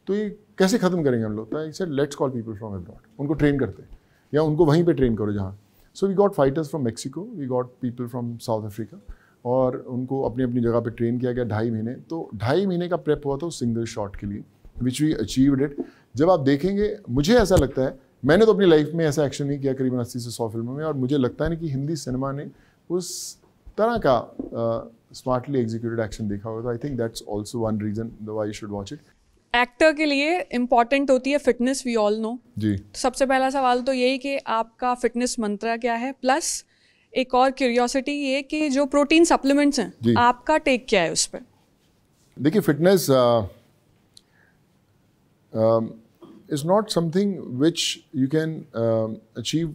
तो ये कैसे ख़त्म करेंगे हम लोग। तो I said let's call people from abroad, उनको ट्रेन करते हैं या उनको वहीं पे ट्रेन करो जहाँ। So we got fighters from Mexico, we got people from South Africa, और उनको अपनी अपनी जगह पे ट्रेन किया गया 2.5 महीने। तो 2.5 महीने का प्रेप हुआ था उस सिंगल शॉट के लिए, विच वी अचीव्ड इट। जब आप देखेंगे, मुझे ऐसा लगता है, मैंने तो अपनी लाइफ में ऐसा एक्शन नहीं किया करीबन 80 से 100 फिल्मों में, और मुझे लगता है ना कि हिंदी सिनेमा ने उस तरह का स्मार्टली एग्जीक्यूटेड एक्शन देखा होगा। तो I think that's also one reason why you should watch it. Actor के लिए इम्पॉर्टेंट होती है फिटनेस, वी ऑल नो जी। तो सबसे पहला सवाल तो यही कि आपका फिटनेस मंत्र क्या है, प्लस एक और क्यूरियोसिटी ये कि जो प्रोटीन सप्लीमेंट्स हैं आपका टेक क्या है उस पर। देखिए fitness is not something which you can achieve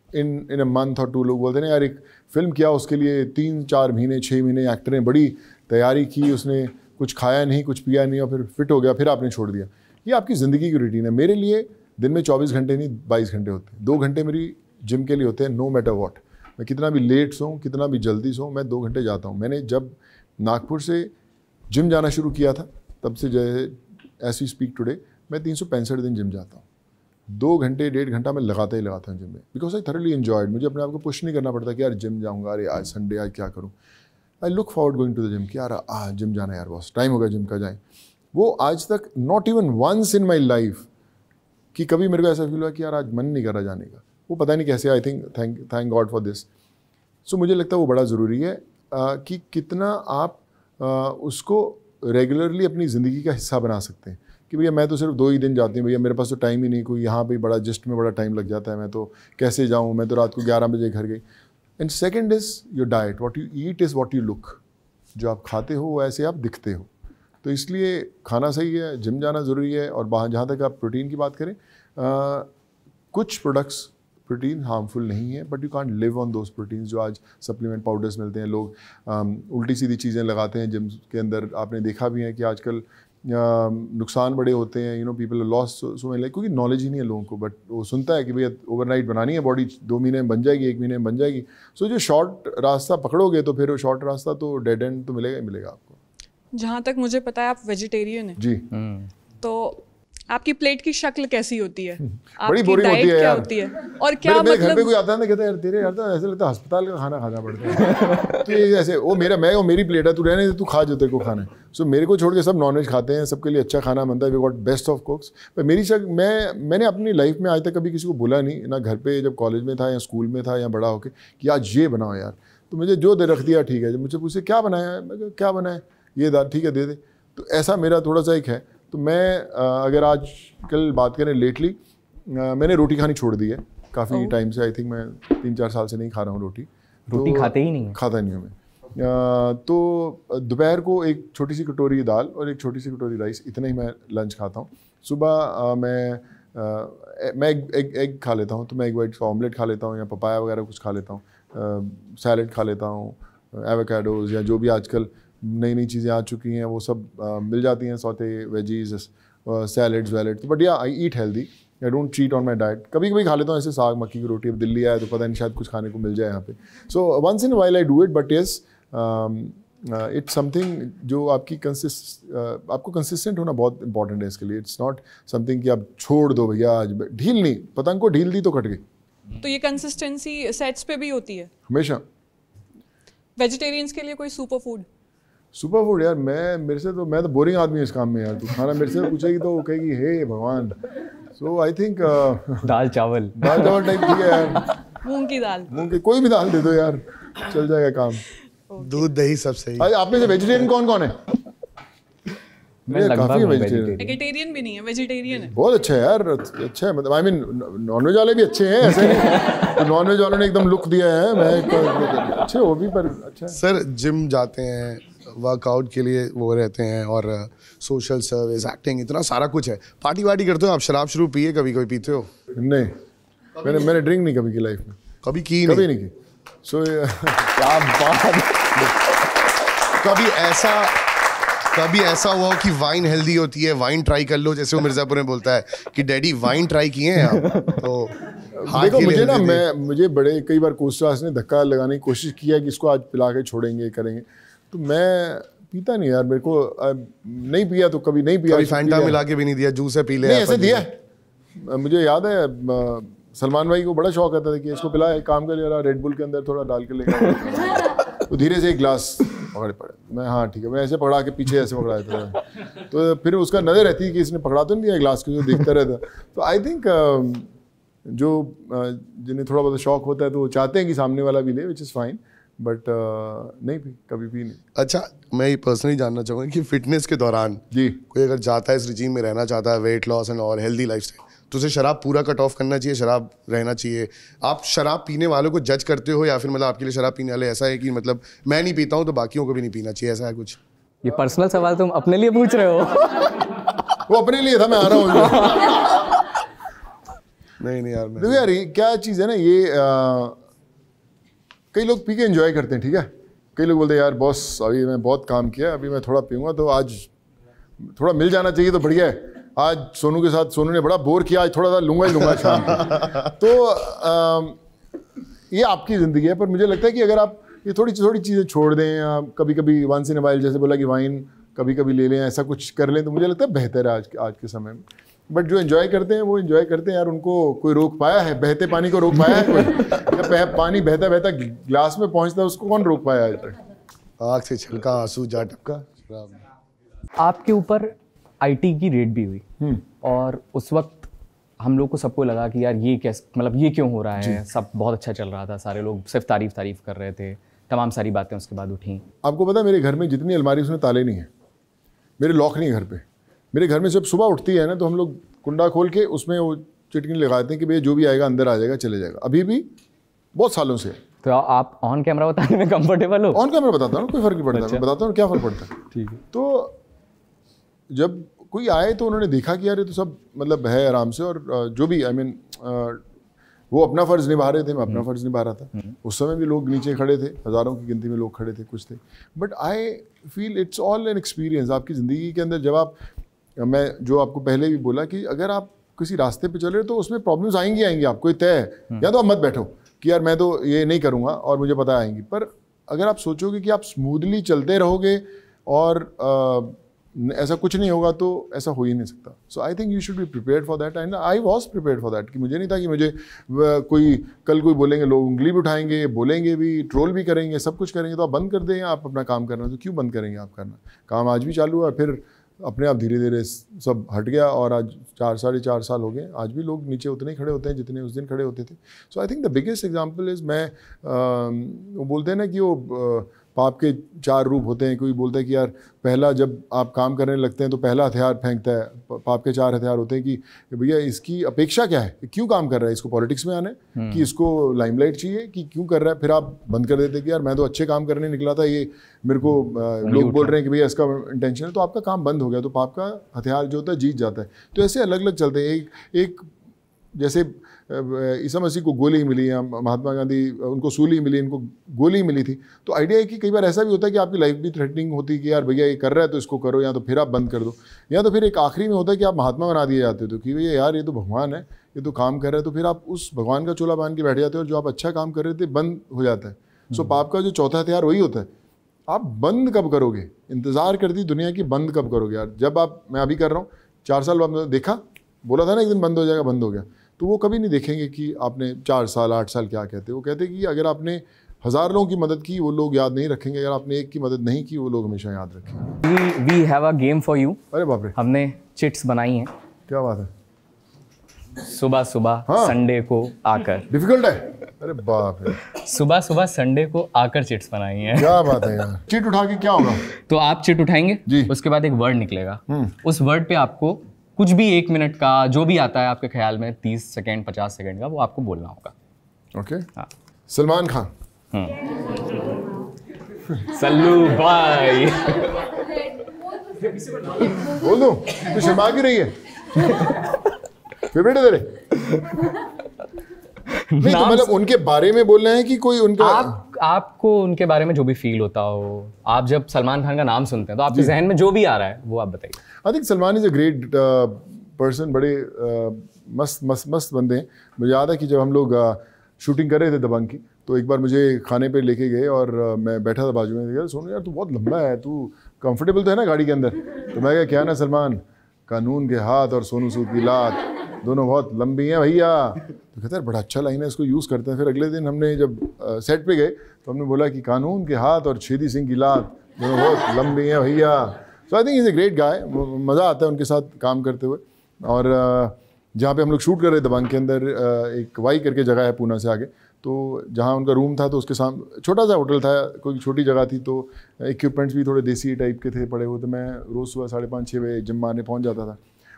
in a month or 2। लोग बोलते हैं यार एक फिल्म किया उसके लिए 3-4 महीने 6 महीने एक्टर ने बड़ी तैयारी की, उसने कुछ खाया नहीं, कुछ पिया नहीं, और फिर फिट हो गया, फिर आपने छोड़ दिया। ये आपकी ज़िंदगी की रूटीन है। मेरे लिए दिन में 24 घंटे नहीं 22 घंटे होते हैं। 2 घंटे मेरी जिम के लिए होते हैं, नो मैटर वॉट। मैं कितना भी लेट सोऊं, कितना भी जल्दी सोऊं, मैं 2 घंटे जाता हूं। मैंने जब नागपुर से जिम जाना शुरू किया था तब से एज वी स्पीक टुडे मैं 365 दिन जिम जाता हूँ। 2 घंटे 1.5 घंटा मैं लगाता ही लगाता हूँ जिम में, बिकॉज आई थरली एन्जॉयड। मुझे अपने आप को पुश नहीं करना पड़ता कि यार जिम जाऊँगा, अरे आज संडे आज क्या करूँ। I look forward going to the gym कि यार जिम जाना यार बॉस, टाइम हो गया जिम का, जाएँ। वो आज तक not even once in my life कि कभी मेरे को ऐसा फील हुआ कि यार आज मन नहीं कर रहा जाने का। वो पता नहीं कैसे, I think thank God for this. So मुझे लगता है वो बड़ा ज़रूरी है कि कितना आप उसको रेगुलरली अपनी ज़िंदगी का हिस्सा बना सकते हैं। कि भैया मैं तो सिर्फ 2 ही दिन जाती हूँ, भैया मेरे पास तो टाइम ही नहीं, कोई यहाँ पे बड़ा जस्ट में बड़ा टाइम लग जाता है, मैं तो कैसे जाऊँ, मैं तो रात को 11 बजे घर गई। And second is your diet, what you eat is what you look. जो आप खाते हो वो ऐसे आप दिखते हो। तो इसलिए खाना सही है, जिम जाना ज़रूरी है। और बाहर जहाँ तक आप प्रोटीन की बात करें, कुछ प्रोडक्ट्स प्रोटीन हार्मफुल नहीं है, but you can't live on those proteins जो आज सप्लीमेंट पाउडर्स मिलते हैं। लोग उल्टी सीधी चीज़ें लगाते हैं जिम के अंदर। आपने देखा भी है कि आजकल नुकसान बड़े होते हैं, you know people loss so much, like क्योंकि नॉलेज ही नहीं है लोगों को। बट वो सुनता है कि भैया ओवरनाइट बनानी है बॉडी, 2 महीने में बन जाएगी, 1 महीने में बन जाएगी। सो जो शॉर्ट रास्ता पकड़ोगे तो फिर वो शॉर्ट रास्ता तो डेड एंड तो मिलेगा ही मिलेगा आपको। जहाँ तक मुझे पता है आप वेजिटेरियन हैं जी। तो आपकी प्लेट की शक्ल कैसी होती है, बड़ी आपकी बोरिंग होती डाइट है क्या यार। होती है, और क्या मेरे घर पे मतलब कोई आता है ना, कहता है यार तेरे यार तो ऐसे लगता है अस्पताल का खाना खाना पड़ता है। तो ये ऐसे वो मेरी प्लेट है, तू रहने दे, तू खा जो तेरे को खाना है। सो मेरे को छोड़ के सब नॉनवेज खाते हैं, सबके लिए अच्छा खाना बनता है, we got best of cooks. पर मेरी मैंने अपनी लाइफ में आज तक कभी किसी को बोला नहीं, ना घर पे जब कॉलेज में था या स्कूल में था या बड़ा होके, कि आज ये बनाओ यार। तो मुझे जो दे रख दिया ठीक है, जब मुझे पूछे क्या बनाया है, मैं क्या बनाया, ये दाल ठीक है दे दे। तो ऐसा मेरा थोड़ा सा एक है। तो मैं अगर आज कल बात करें लेटली, मैंने रोटी खानी छोड़ दी है काफ़ी टाइम से। आई थिंक मैं 3-4 साल से नहीं खा रहा हूँ रोटी तो खाते ही नहीं है? खाता नहीं हूँ मैं। तो दोपहर को एक छोटी सी कटोरी दाल और एक छोटी सी कटोरी राइस, इतना ही मैं लंच खाता हूँ। सुबह मैं एग खा लेता हूँ, तो मैं एग वाइट का ऑमलेट खा लेता हूँ या पपाया वगैरह कुछ खा लेता हूँ, सैलेड खा लेता हूँ, एवोकाडोज या जो भी आजकल नई नई चीज़ें आ चुकी हैं वो सब मिल जाती हैं, सौते वेजीज सैलेड्स वैलेड। तो but yeah I eat healthy, I don't cheat on my diet. कभी कभी खा लेता हूँ ऐसे साग मक्की की रोटी। अब दिल्ली आया तो पता नहीं शायद कुछ खाने को मिल जाए यहाँ पे। So once in while I do it, but yes it's something जो आपको कंसिस्टेंट होना बहुत इंपॉर्टेंट है इसके लिए। इट्स नॉट समथिंग कि आप छोड़ दो भैया आज ढील नहीं, पतंग को ढील दी तो कट गई। तो ये कंसिस्टेंसी सेट्स पे भी होती है हमेशा। वेजिटेरियंस के लिए कोई सुपर फूड यार, मैं तो बोरिंग आदमी हूँ इस काम में यार। तू खाना मेरे से पूछेगी तो कहेगी हे भगवान। सो आई थिंक दाल चावल टाइप ठीक है यार। मूंग की कोई भी दाल दे दो यार, चल जाएगा काम। दूध दही सब सही। आप में से वेजिटेरियन कौन कौन है? काफी वेजिटेरियन भी नहीं है, वेजिटेरियन है। बहुत अच्छा है यार, अच्छा है। मतलब आई मीन नॉनवेज वाले भी अच्छे हैं, ऐसे नहीं तो नॉनवेज वालों ने एकदम लुक दिया है। मैं अच्छे हो भी, पर अच्छा है। सर जिम जाते हैं, वर्कआउट के लिए वो रहते हैं, और सोशल सर्विस, एक्टिंग, इतना सारा कुछ है। पार्टी वार्टी करते हो आप? शराब पिए कभी पीते हो? नहीं, मैंने ड्रिंक नहीं कभी की लाइफ में। कभी नहीं की। सो क्या बात। कभी ऐसा हुआ हो कि वाइन हेल्दी होती है, वाइन ट्राई कर लो, जैसे वो मिर्जापुर में बोलता है कि डैडी वाइन ट्राई किए हैं आप? तो देखो मुझे ना, मुझे बड़े कई बार कोस्टार्स ने धक्का लगाने की कोशिश किया कि इसको आज पिला के छोड़ेंगे करेंगे, तो मैं पीता नहीं यार। मेरे को नहीं पिया तो कभी नहीं पिया। कभी फैंटा मिला के भी नहीं दिया, जूस है पी ले? नहीं, ऐसे दिया। मुझे याद है सलमान भाई को बड़ा शौक आता था कि इसको पिला, एक काम कर यार रेड बुल के अंदर थोड़ा डाल के लेकर तो धीरे से एक गिलास पकड़े पड़े। मैं हाँ ठीक है, मैं ऐसे पकड़ा के पीछे ऐसे पकड़ा देता था, तो फिर उसका नजर रहती है कि इसने पकड़ा तो नहीं दिया गिलास को, जो देखता रहता। तो आई थिंक जो जिन्हें थोड़ा बहुत शौक होता है तो वो चाहते हैं कि सामने वाला भी ले, विच इज़ फाइन, बट नहीं कभी भी नहीं। अच्छा, मैं ये पर्सनली जानना चाहूँगा कि फिटनेस के दौरान जी कोई अगर जाता है इस रिजीम में रहना चाहता है, वेट लॉस एंड और हेल्दी लाइफस्टाइल, तो उसे शराब पूरा कट ऑफ करना चाहिए, शराब रहना चाहिए? आप शराब पीने वालों को जज करते हो, या फिर मतलब आपके लिए शराब पीने वाले ऐसा है कि मतलब मैं नहीं पीता हूँ तो बाकियों को भी नहीं पीना चाहिए, ऐसा है कुछ? ये पर्सनल सवाल तुम अपने लिए पूछ रहे हो? वो अपने लिए था, मैं आ रहा हूँ। नहीं यार, देखो यार ये क्या चीज़ है ना, ये कई लोग पी के एंजॉय करते हैं, ठीक है। कई लोग बोलते हैं यार बॉस अभी मैं बहुत काम किया, अभी मैं थोड़ा पीऊँगा तो आज थोड़ा मिल जाना चाहिए तो बढ़िया है। आज सोनू के साथ, सोनू ने बड़ा बोर किया, आज थोड़ा सा लूँगा ही लूँगा शाम को। तो ये आपकी ज़िंदगी है, पर मुझे लगता है कि अगर आप ये थोड़ी चीज़ें छोड़ दें, आप कभी कभी वंस इन अ वाइल, जैसे बोला कि वाइन कभी कभी ले लें, ऐसा कुछ कर लें, तो मुझे लगता है बेहतर है आज के समय में। बट जो एंजॉय करते हैं वो एंजॉय करते हैं यार, उनको कोई रोक पाया है? बहते पानी को रोक पाया है कोई? या पानी बहता बहता ग्लास में पहुंचता है, उसको कौन रोक पाया आज तक? आग से छलका आंसू जा टपका। आपके ऊपर आईटी की रेड भी हुई, और उस वक्त हम लोग को सबको लगा कि यार ये कैसे, मतलब ये क्यों हो रहा है? सब बहुत अच्छा चल रहा था, सारे लोग सिर्फ तारीफ कर रहे थे, तमाम सारी बातें उसके बाद उठी। आपको पता है मेरे घर में जितनी अलमारी उसमें ताले नहीं है, मेरे लॉक नहीं है घर पे। मेरे घर में जब सुबह उठती है ना तो हम लोग कुंडा खोल के उसमें वो चिटकिन लगाते हैं कि भैया जो भी आएगा अंदर आ जाएगा, चले जाएगा। अभी भी बहुत सालों से। तो आप ऑन कैमरा बताने में कंफर्टेबल हो? ऑन कैमरा बताता हूँ, कोई फर्क नहीं पड़ता। मैं बताता हूँ क्या फ़र्क पड़ता है। ठीक है। तो जब कोई आए तो उन्होंने देखा कि यार ये तो सब मतलब है आराम से, और जो भी आई मीन वो अपना फ़र्ज़ निभा रहे थे, मैं अपना फ़र्ज़ निभा रहा था। उस समय भी लोग नीचे खड़े थे, हज़ारों की गिनती में लोग खड़े थे, कुछ थे। But I feel it's all an experience. आपकी ज़िंदगी के अंदर जब आप, मैं जो आपको पहले भी बोला कि अगर आप किसी रास्ते पे चल रहे हो तो उसमें प्रॉब्लम्स आएंगी, आपको तय है। या तो आप मत बैठो कि यार मैं तो ये नहीं करूँगा और मुझे पता आएंगी, पर अगर आप सोचोगे कि आप स्मूथली चलते रहोगे और ऐसा कुछ नहीं होगा तो ऐसा हो ही नहीं सकता. So I think you should be prepared for that and I was prepared for that. कि मुझे नहीं था कि मुझे कोई कल कोई बोलेंगे, लोग उंगली भी उठाएंगे, बोलेंगे भी, ट्रोल भी करेंगे, सब कुछ करेंगे, तो आप बंद कर दें. आप अपना काम करना तो क्यों बंद करेंगे आप करना. काम आज भी चालू है, फिर अपने आप धीरे धीरे सब हट गया और आज 4-4.5 साल हो गए. आज भी लोग नीचे उतने ही खड़े होते हैं जितने उस दिन खड़े होते थे. So I think the biggest example is, मैं वो बोलते हैं ना कि वो पाप के 4 रूप होते हैं. कोई बोलता है कि यार पहला जब आप काम करने लगते हैं तो पहला हथियार फेंकता है. पाप के 4 हथियार होते हैं कि भैया इसकी अपेक्षा क्या है, क्यों काम कर रहा है, इसको पॉलिटिक्स में आना है कि इसको लाइमलाइट चाहिए, कि क्यों कर रहा है. फिर आप बंद कर देते कि यार मैं तो अच्छे काम करने निकला था, ये मेरे को लोग बोल रहे हैं कि भैया इसका इंटेंशन है, तो आपका काम बंद हो गया. तो पाप का हथियार जो होता है जीत जाता है. तो ऐसे अलग अलग चलते हैं. एक जैसे ईसा मसीह को गोली मिली, या महात्मा गांधी उनको सूली मिली, इनको गोली मिली थी. तो आइडिया है कि कई बार ऐसा भी होता है कि आपकी लाइफ भी थ्रेटनिंग होती है कि यार भैया ये कर रहा है तो इसको करो, या तो फिर आप बंद कर दो, या तो फिर एक आखिरी में होता है कि आप महात्मा बना दिए जाते हो कि भैया यार ये तो भगवान है, ये तो काम कर रहा है, तो फिर आप उस भगवान का चोला बांध के बैठ जाते हो और जो आप अच्छा काम कर रहे थे बंद हो जाता है. सो पाप का जो चौथा हथियार वही होता है. आप बंद कब करोगे, इंतज़ार करती दुनिया की, बंद कब करोगे यार. जब आप, मैं अभी कर रहा हूँ, 4 साल बाद देखा, बोला था ना एक दिन बंद हो जाएगा, बंद हो गया. तो वो कभी नहीं देखेंगे कि आपने 4 साल 8 साल क्या कहते. वो कहते कि अगर आपने 1000 लोगों की मदद की वो लोग याद नहीं रखेंगे, अगर आपने एक की मदद नहीं की वो लोग हमेशा याद रखेंगे. We have a game for you. अरे बाप रे, हमने चिट्स बनाई हैं. क्या बात है. सुबह सुबह संडे को आकर. डिफिकल्ट है. अरे बाप रे, सुबह सुबह संडे को आकर चिट्स बनाई हैं. क्या बात है यार. चिट उठा के क्या होगा. तो आप चिट उठाएंगे जी. उसके बाद एक वर्ड निकलेगा. उस वर्ड पे आपको कुछ भी 1 मिनट का जो भी आता है आपके ख्याल में, 30 सेकेंड 50 सेकेंड का, वो आपको बोलना होगा. ओके. हाँ. सलमान खान. सल्लू भाई. बोल दो, तो शर्मा क्यों रही है. फेवरेट है तेरे. नहीं तो मतलब उनके बारे में बोलना है कि कोई उनका, आपको उनके बारे में जो भी फील होता हो. आप जब सलमान खान का नाम सुनते हैं तो आपके जहन में जो भी आ रहा है वो आप बताइए. I think Salman is a great person. बड़े मस्त बंदे हैं. मुझे याद है कि जब हम लोग शूटिंग कर रहे थे दबंग की, तो एक बार मुझे खाने पे लेके गए और मैं बैठा था बाजू में. यार सोनू यार तू बहुत लंबा है, तू कंफर्टेबल तो है ना गाड़ी के अंदर. तो मैं कहा क्या ना सलमान, कानून के हाथ और सोनू सूद की लात दोनों बहुत लंबी हैं भैया. तो कहता है बड़ा अच्छा लाइन है, इसको यूज़ करते हैं. फिर अगले दिन हमने जब सेट पे गए तो हमने बोला कि कानून के हाथ और छेदी सिंह की लात दोनों बहुत लंबी हैं भैया. So I think is a great guy. मज़ा आता है उनके साथ काम करते हुए. और जहाँ पे हम लोग शूट कर रहे थे दबंग के अंदर, एक वाई करके जगह है पूना से आगे, तो जहाँ उनका रूम था तो उसके सामने छोटा सा होटल था, कोई छोटी जगह थी, तो इक्विपमेंट्स भी थोड़े देसी टाइप के थे पड़े हुए. तो मैं रोज़ सुबह 5:30-6 बजे जिम मारने पहुँच जाता था.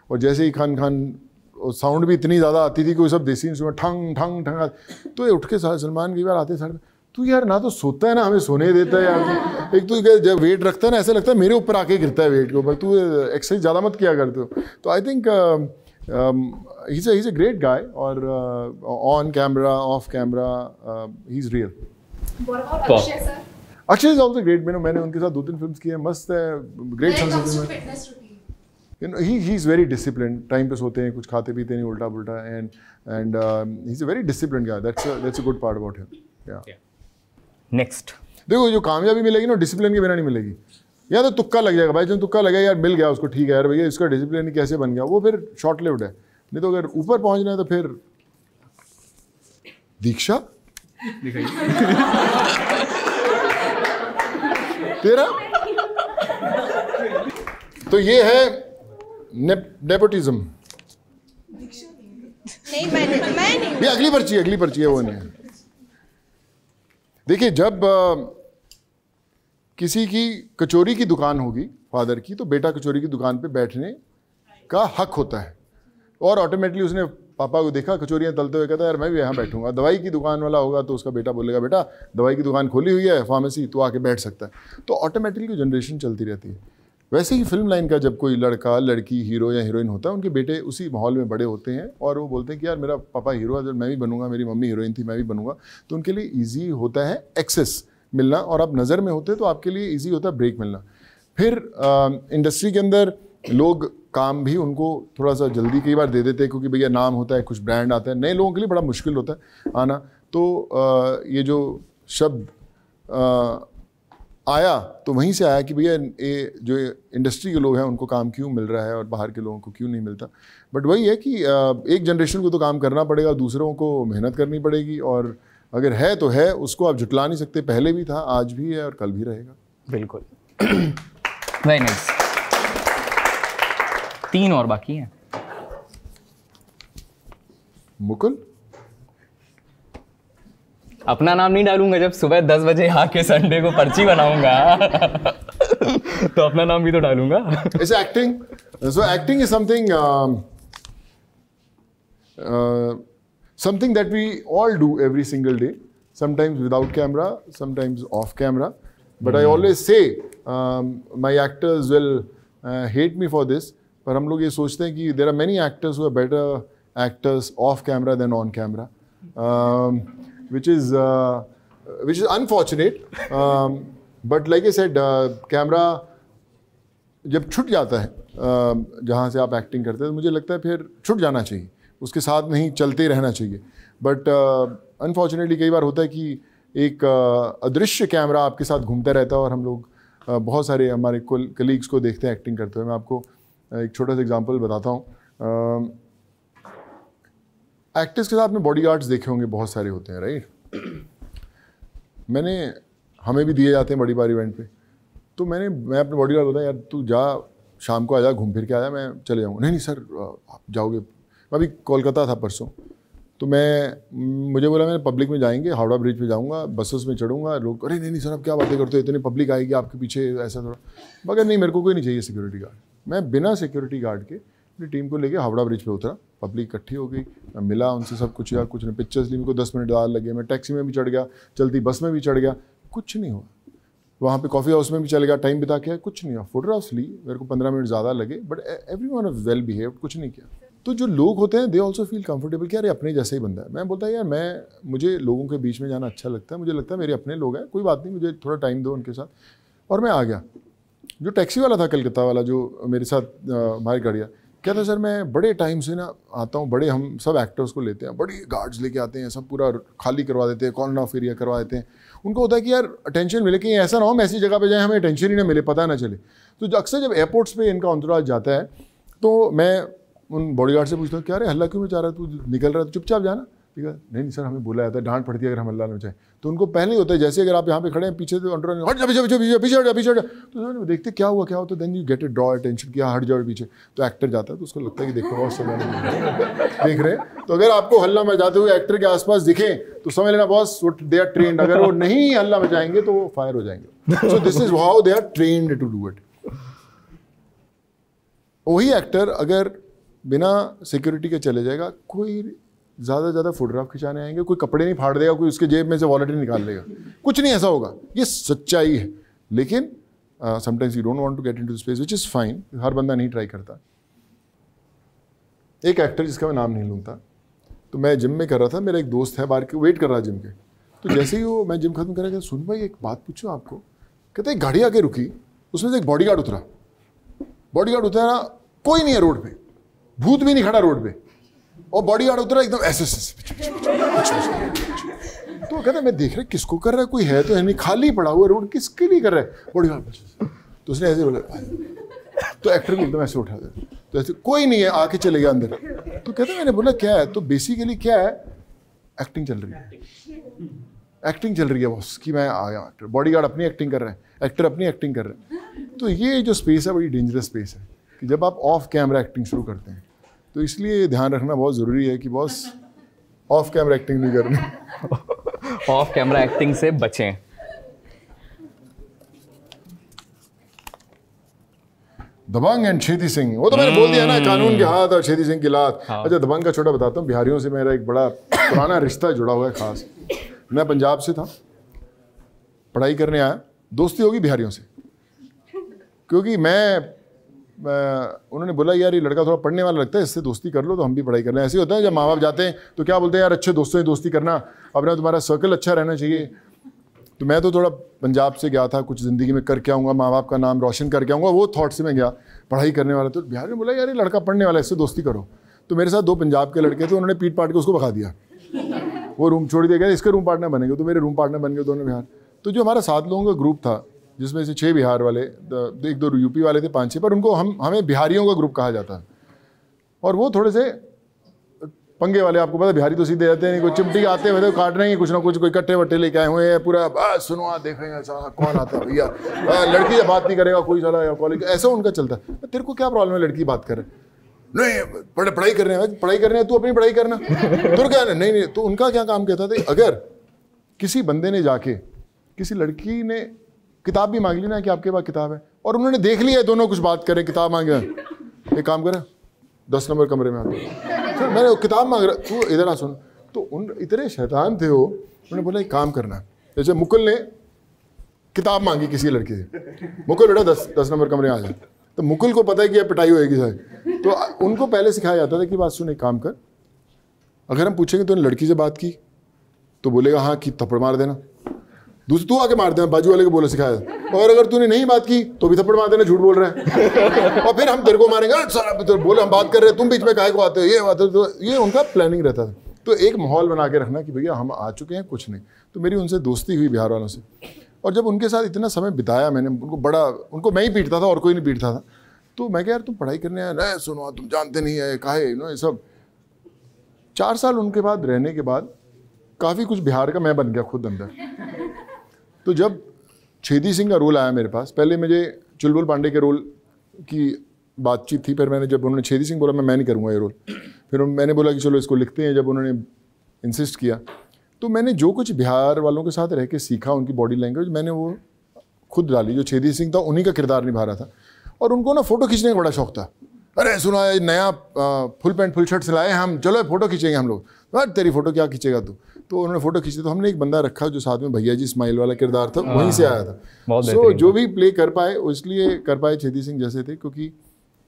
और जैसे ही खान साउंड भी इतनी ज़्यादा आती थी कि वो सब देसी इंस्ट्रूमेंट ठंग ठंग ठंग. तो ये उठ के सलमान की बार आते साढ़े, तू यार ना तो सोता है ना हमें सोने देता है यार. एक तो जब वेट रखता है ना, ऐसा लगता है मेरे ऊपर आके गिरता है वेट के ऊपर. तू एक्सरसाइज ज़्यादा मत किया करते हो. तो I think he's a great guy. और on camera, off camera, he's real. What about Akshay sir? Akshay is also great. मैंने उनके साथ 2-3 फिल्म्स की हैं. मस्त है. Great sense of humor. Fitness routine. You know, he's very disciplined. Time पे सोते हैं, कुछ खाते पीते नहीं उल्टा पुल्टा. And he's a very disciplined guy. That's a good part about him. Yeah. Next. देखो जो कामयाबी मिलेगी ना डिसिप्लिन के बिना नहीं मिलेगी. या तो तुक्का लग जाएगा भाई, जो तुक्का लगा यार मिल गया उसको, ठीक है यार भैया इसका डिसिप्लिन कैसे बन गया, वो फिर शॉर्ट लिव्ड है. नहीं तो अगर ऊपर पहुंचना है तो फिर दीक्षा तेरा. तो ये है नेपोटिज्म. नहीं मैं नहीं. ये अगली पर्ची है वो नहीं. देखिए जब किसी की कचौरी की दुकान होगी फादर की, तो बेटा कचौरी की दुकान पे बैठने का हक होता है. और ऑटोमेटिकली उसने पापा को देखा कचौरियाँ तलते हुए, कहता है यार मैं भी यहाँ बैठूंगा. दवाई की दुकान वाला होगा तो उसका बेटा बोलेगा बेटा दवाई की दुकान खोली हुई है फार्मेसी, तो आके बैठ सकता है. तो ऑटोमेटिकली जनरेशन चलती रहती है. वैसे ही फिल्म लाइन का जब कोई लड़का लड़की हीरो या हीरोइन होता है, उनके बेटे उसी माहौल में बड़े होते हैं और वो बोलते हैं कि यार मेरा पापा हीरो है, जब मैं भी बनूंगा, मेरी मम्मी हीरोइन थी मैं भी बनूंगा. तो उनके लिए ईजी होता है एक्सेस मिलना, और आप नज़र में होते तो आपके लिए ईजी होता है ब्रेक मिलना. फिर इंडस्ट्री के अंदर लोग काम भी उनको थोड़ा सा जल्दी कई बार दे देते हैं, क्योंकि भैया नाम होता है, कुछ ब्रांड आता है. नए लोगों के लिए बड़ा मुश्किल होता है आना. तो ये जो शब्द आया तो वहीं से आया कि भैया ये जो इंडस्ट्री के लोग हैं उनको काम क्यों मिल रहा है और बाहर के लोगों को क्यों नहीं मिलता। बट वही है कि एक जनरेशन को तो काम करना पड़ेगा, दूसरों को मेहनत करनी पड़ेगी, और अगर है तो है, उसको आप जुटला नहीं सकते। पहले भी था, आज भी है और कल भी रहेगा। बिल्कुल। Very nice. 3 और बाकी हैं। मुकुल, अपना नाम नहीं डालूंगा, जब सुबह 10 बजे आके संडे को पर्ची बनाऊंगा तो अपना नाम भी तो डालूंगा। It's acting. So acting is something that we all do every single day. Sometimes without camera, sometimes off camera. But I always say, my actors will hate me for this. पर हम लोग ये सोचते हैं कि there are many actors who are better actors off camera than on camera, which is unfortunate. But like I said, camera जब छूट जाता है जहाँ से आप एक्टिंग करते हैं, तो मुझे लगता है फिर छूट जाना चाहिए, उसके साथ नहीं चलते रहना चाहिए। बट अनफॉर्चुनेटली कई बार होता है कि एक अदृश्य कैमरा आपके साथ घूमता रहता है, और हम लोग बहुत सारे हमारे कलीग्स को देखते हैं एक्टिंग करते हुए। मैं आपको एक छोटा सा एग्जांपल बताता हूँ। एक्टर्स के साथ में बॉडीगार्ड्स देखे होंगे, बहुत सारे होते हैं, राइट? हमें भी दिए जाते हैं बड़ी बार इवेंट पे, तो मैं अपने बॉडीगार्ड बताया, यार तू जा, शाम को आ जा, घूम फिर के आ जा, मैं चले जाऊँगा। नहीं सर, आप जाओगे। मैं अभी कोलकाता था परसों, तो मुझे बोला मैंने पब्लिक में जाएंगे, हावड़ा ब्रिज पे जाऊँगा, बसेस में चढ़ूँगा। लोग अरे नहीं सर, आप क्या बातें करते हो, इतनी पब्लिक आएगी आपके पीछे, ऐसा थोड़ा। मगर नहीं, मेरे को कोई नहीं चाहिए सिक्योरिटी गार्ड। मैं बिना सिक्योरिटी गार्ड के अपनी टीम को लेके हावड़ा ब्रिज पे उतरा, पब्लिक इकट्ठी हो गई, मैं मिला उनसे, सब कुछ यार, कुछ नहीं, पिक्चर्स ली, मेरे को 10 मिनट ज़्यादा लगे, मैं टैक्सी में भी चढ़ गया, चलती बस में भी चढ़ गया, कुछ नहीं हुआ। वहाँ पे कॉफ़ी हाउस में भी चले गया, टाइम बिता के, कुछ नहीं हुआ। फोटोग्राफ्स ली, मेरे को 15 मिनट ज़्यादा लगे, but everyone was well behaved, कुछ नहीं किया। तो जो लोग होते हैं दे ऑल्सो फील कंफर्टेबल कि अरे अपने जैसे ही बंदा है। मैं बोलता है यार मुझे लोगों के बीच में जाना अच्छा लगता है, मुझे लगता है मेरे अपने लोग हैं, कोई बात नहीं, मुझे थोड़ा टाइम दो उनके साथ। और मैं आ गया। जो टैक्सी वाला था कलकत्ता वाला, जो मेरे साथ हमारी गाड़ियाँ, कहता सर मैं बड़े टाइम से ना आता हूँ, बड़े हम सब एक्टर्स को लेते हैं, बड़ी गार्ड्स लेके आते हैं, सब पूरा खाली करवा देते हैं, कॉर्नर ऑफ एरिया करवा देते हैं। उनको होता है कि यार अटेंशन मिले, कि ऐसा ना हो हम ऐसी जगह पे जाएं हमें अटेंशन ही ना मिले, पता ना चले। तो अक्सर जब एयरपोर्ट्स पे इनका अंतराज जाता है, तो मैं उन बॉडीगार्ड से पूछता हूँ, क्या रे हल्ला क्यों मचा रहा है, तू निकल रहा है, चुपचाप जाना। ठीक है, नहीं सर हमें बुलाया था, डांट पड़ती है अगर हम हल्ला ना मचाएं। तो उनको पहले ही होता है, जैसे अगर आप यहाँ पे खड़े हैं, पीछे से अंडर हट जा, पीछे तो देखते क्या हुआ, तो then you get it, draw attention, किया हट जाओ पीछे। तो एक्टर जाता है तो उसको लगता है कि देखो बहुत समय देख रहे हैं। तो अगर आपको हल्ला मचाते हुए एक्टर के आसपास दिखें तो समझ लेना बॉस दे आर ट्रेंड। अगर वो नहीं हल्ला मचाएंगे तो वो फायर हो जाएंगे। So this is how they are trained to do it. वही एक्टर अगर बिना सिक्योरिटी के चले जाएगा, कोई ज़्यादा फोटोग्राफ खिंचाने आएंगे, कोई कपड़े नहीं फाड़ देगा, कोई उसके जेब में से वॉलेट नहीं निकाल लेगा, कुछ नहीं ऐसा होगा। ये सच्चाई है। लेकिन sometimes you don't want to get into space, which is fine, हर बंदा नहीं ट्राई करता। एक एक्टर जिसका मैं नाम नहीं लूँगा, तो मैं जिम में कर रहा था, मेरा एक दोस्त है बाहर के, वेट कर रहा जिम के। तो जैसे ही वो मैं जिम खत्म कर रहा था, सुन भाई एक बात पूछूँ आपको, कहते एक गाड़ी आके रुकी, उसमें से एक बॉडीगार्ड उतरा, कोई नहीं है रोड पे, भूत भी नहीं खड़ा रोड पे, और बॉडीगार्ड उतरा एकदम ऐसे। तो कहता मैं देख रहा किसको कर रहा है, कोई है तो है नहीं, खाली पड़ा हुआ रोड, किसके लिए कर रहा है बॉडीगार्ड। तो उसने ऐसे बोला, तो एक्टर को एकदम ऐसे उठा दिया, तो ऐसे कोई नहीं है, आके चले गया अंदर। तो कहता मैंने बोला क्या है, तो बेसिकली क्या है, एक्टिंग चल रही है बॉस, कि मैं आ गया एक्टर, बॉडीगार्ड अपनी एक्टिंग कर रहा है, एक्टर अपनी एक्टिंग कर रहे हैं। तो ये जो स्पेस है बड़ी डेंजरस स्पेस है, कि जब आप ऑफ कैमरा एक्टिंग शुरू करते हैं, तो इसलिए ध्यान रखना बहुत ज़रूरी है कि बॉस ऑफ कैमरा एक्टिंग नहीं करनी। ऑफ कैमरा एक्टिंग से बचें। दबंग एंड छेदी सिंह, वो तो मैंने बोल दिया ना, कानून के हाथ और छेदी सिंह की लात। हाँ। अच्छा, दबंग का छोटा बताता हूँ। बिहारियों से मेरा एक बड़ा पुराना रिश्ता जुड़ा हुआ है खास। मैं पंजाब से था, पढ़ाई करने आया, दोस्ती होगी बिहारियों से, क्योंकि उन्होंने बोला यार ये लड़का थोड़ा पढ़ने वाला लगता है, इससे दोस्ती कर लो तो हम भी पढ़ाई कर लें। ऐसे होता है जब माँ बाप जाते हैं तो क्या बोलते हैं, यार अच्छे दोस्तों से दोस्ती करना, अपना तुम्हारा सर्कल अच्छा रहना चाहिए। तो मैं तो थोड़ा पंजाब से गया था, कुछ ज़िंदगी में करके आऊँगा, माँ बाप का नाम रोशन करके आऊँगा, वो थॉट से मैं गया पढ़ाई करने वाला। तो बिहार ने बोला यार ये लड़का पढ़ने वाला है, इससे दोस्ती करो। तो मेरे साथ 2 पंजाब के लड़के थे, उन्होंने पीट पाट के उसको भगा दिया, वो रूम छोड़ दिया, गया इसके रूम पार्टनर बनेंगे, तो मेरे रूम पार्टनर बन गए दोनों बिहार। तो जो हमारा 7 लोगों का ग्रुप था, जिसमें से 6 बिहार वाले, 1-2 यूपी वाले थे, 5-6, पर उनको हमें बिहारियों का ग्रुप कहा जाता है। और वो थोड़े से पंगे वाले, आपको पता बिहारी तो सीधे रहते हैं, कोई चिमटी आते हुए तो काट रहे हैं, कुछ ना कुछ कोई कट्टे वट्टे लेके आए हुए हैं, पूरा सुनो देखेंगे साला कौन आता है भैया, लड़की से बात नहीं करेगा कोई साला, या कॉलेज ऐसा उनका चलता है। तेरे को क्या प्रॉब्लम है लड़की बात करे? नहीं पढ़ाई कर रहे हैं, पढ़ाई कर रहे हैं, तू अपनी पढ़ाई करना, तो क्या नहीं। तो उनका क्या काम कहता था, अगर किसी बंदे ने जाके किसी लड़की ने किताब भी मांग ली ना कि आपके पास किताब है, और उन्होंने देख लिया है दोनों कुछ बात करें, किताब मांगे, एक काम करे 10 नंबर कमरे में आते, सर मैंने किताब मांग रहा, तू इधर आ सुन। तो उन इतने शैतान थे वो, उन्होंने बोला एक काम करना, जैसे मुकुल ने किताब मांगी किसी लड़की से, मुकुल बेटा 10 नंबर कमरे में आ जाए, तो मुकुल को पता है कि यह पिटाई होएगी शायद, तो उनको पहले सिखाया जाता था कि बात सुन, एक काम कर, अगर हम पूछेंगे तो लड़की से बात की तो बोलेगा हाँ कि थप्पड़ मार देना, दूसरी तू आके मार देना, बाजू वाले को बोले सिखाया, और अगर तूने नहीं बात की तो भी थप्पड़ मार देना, झूठ बोल रहा है, और फिर हम तेरे को मारेंगे, तो बोले हम बात कर रहे हैं, तुम बीच में काहे को आते हो, ये बात है। तो ये उनका प्लानिंग रहता था। तो एक माहौल बना के रखना कि भैया हम आ चुके हैं, कुछ नहीं। तो मेरी उनसे दोस्ती हुई बिहार वालों से, और जब उनके साथ इतना समय बिताया मैंने, उनको मैं ही पीटता था और कोई नहीं पीटता था। तो मैं कहा यार तुम पढ़ाई करने आए, नहीं सुनो तुम जानते नहीं है काहे ये सब। 4 साल उनके बाद रहने के बाद काफ़ी कुछ बिहार का मैं बन गया खुद अंदर। तो जब छेदी सिंह का रोल आया मेरे पास, पहले मुझे चुलबुल पांडे के रोल की बातचीत थी, फिर मैंने जब उन्होंने छेदी सिंह बोला मैं नहीं करूँगा ये रोल, फिर मैंने बोला कि चलो इसको लिखते हैं। जब उन्होंने इंसिस्ट किया तो मैंने जो कुछ बिहार वालों के साथ रह के सीखा, उनकी बॉडी लैंग्वेज मैंने वो खुद डाली। जो छेदी सिंह था उन्हीं का किरदार निभा रहा था, और उनको ना फ़ोटो खींचने का बड़ा शौक था। अरे सुना है नया फुल पैंट फुल शर्ट सिलाए हम, चलो फ़ोटो खींचेंगे हम लोग। तेरी फ़ोटो क्या खींचेगा तू? तो उन्होंने फ़ोटो खींची, तो हमने एक बंदा रखा जो साथ में भैया जी स्माइल वाला किरदार था, वहीं से आया था। सो जो भी प्ले कर पाए इसलिए कर पाए छेदी सिंह जैसे थे, क्योंकि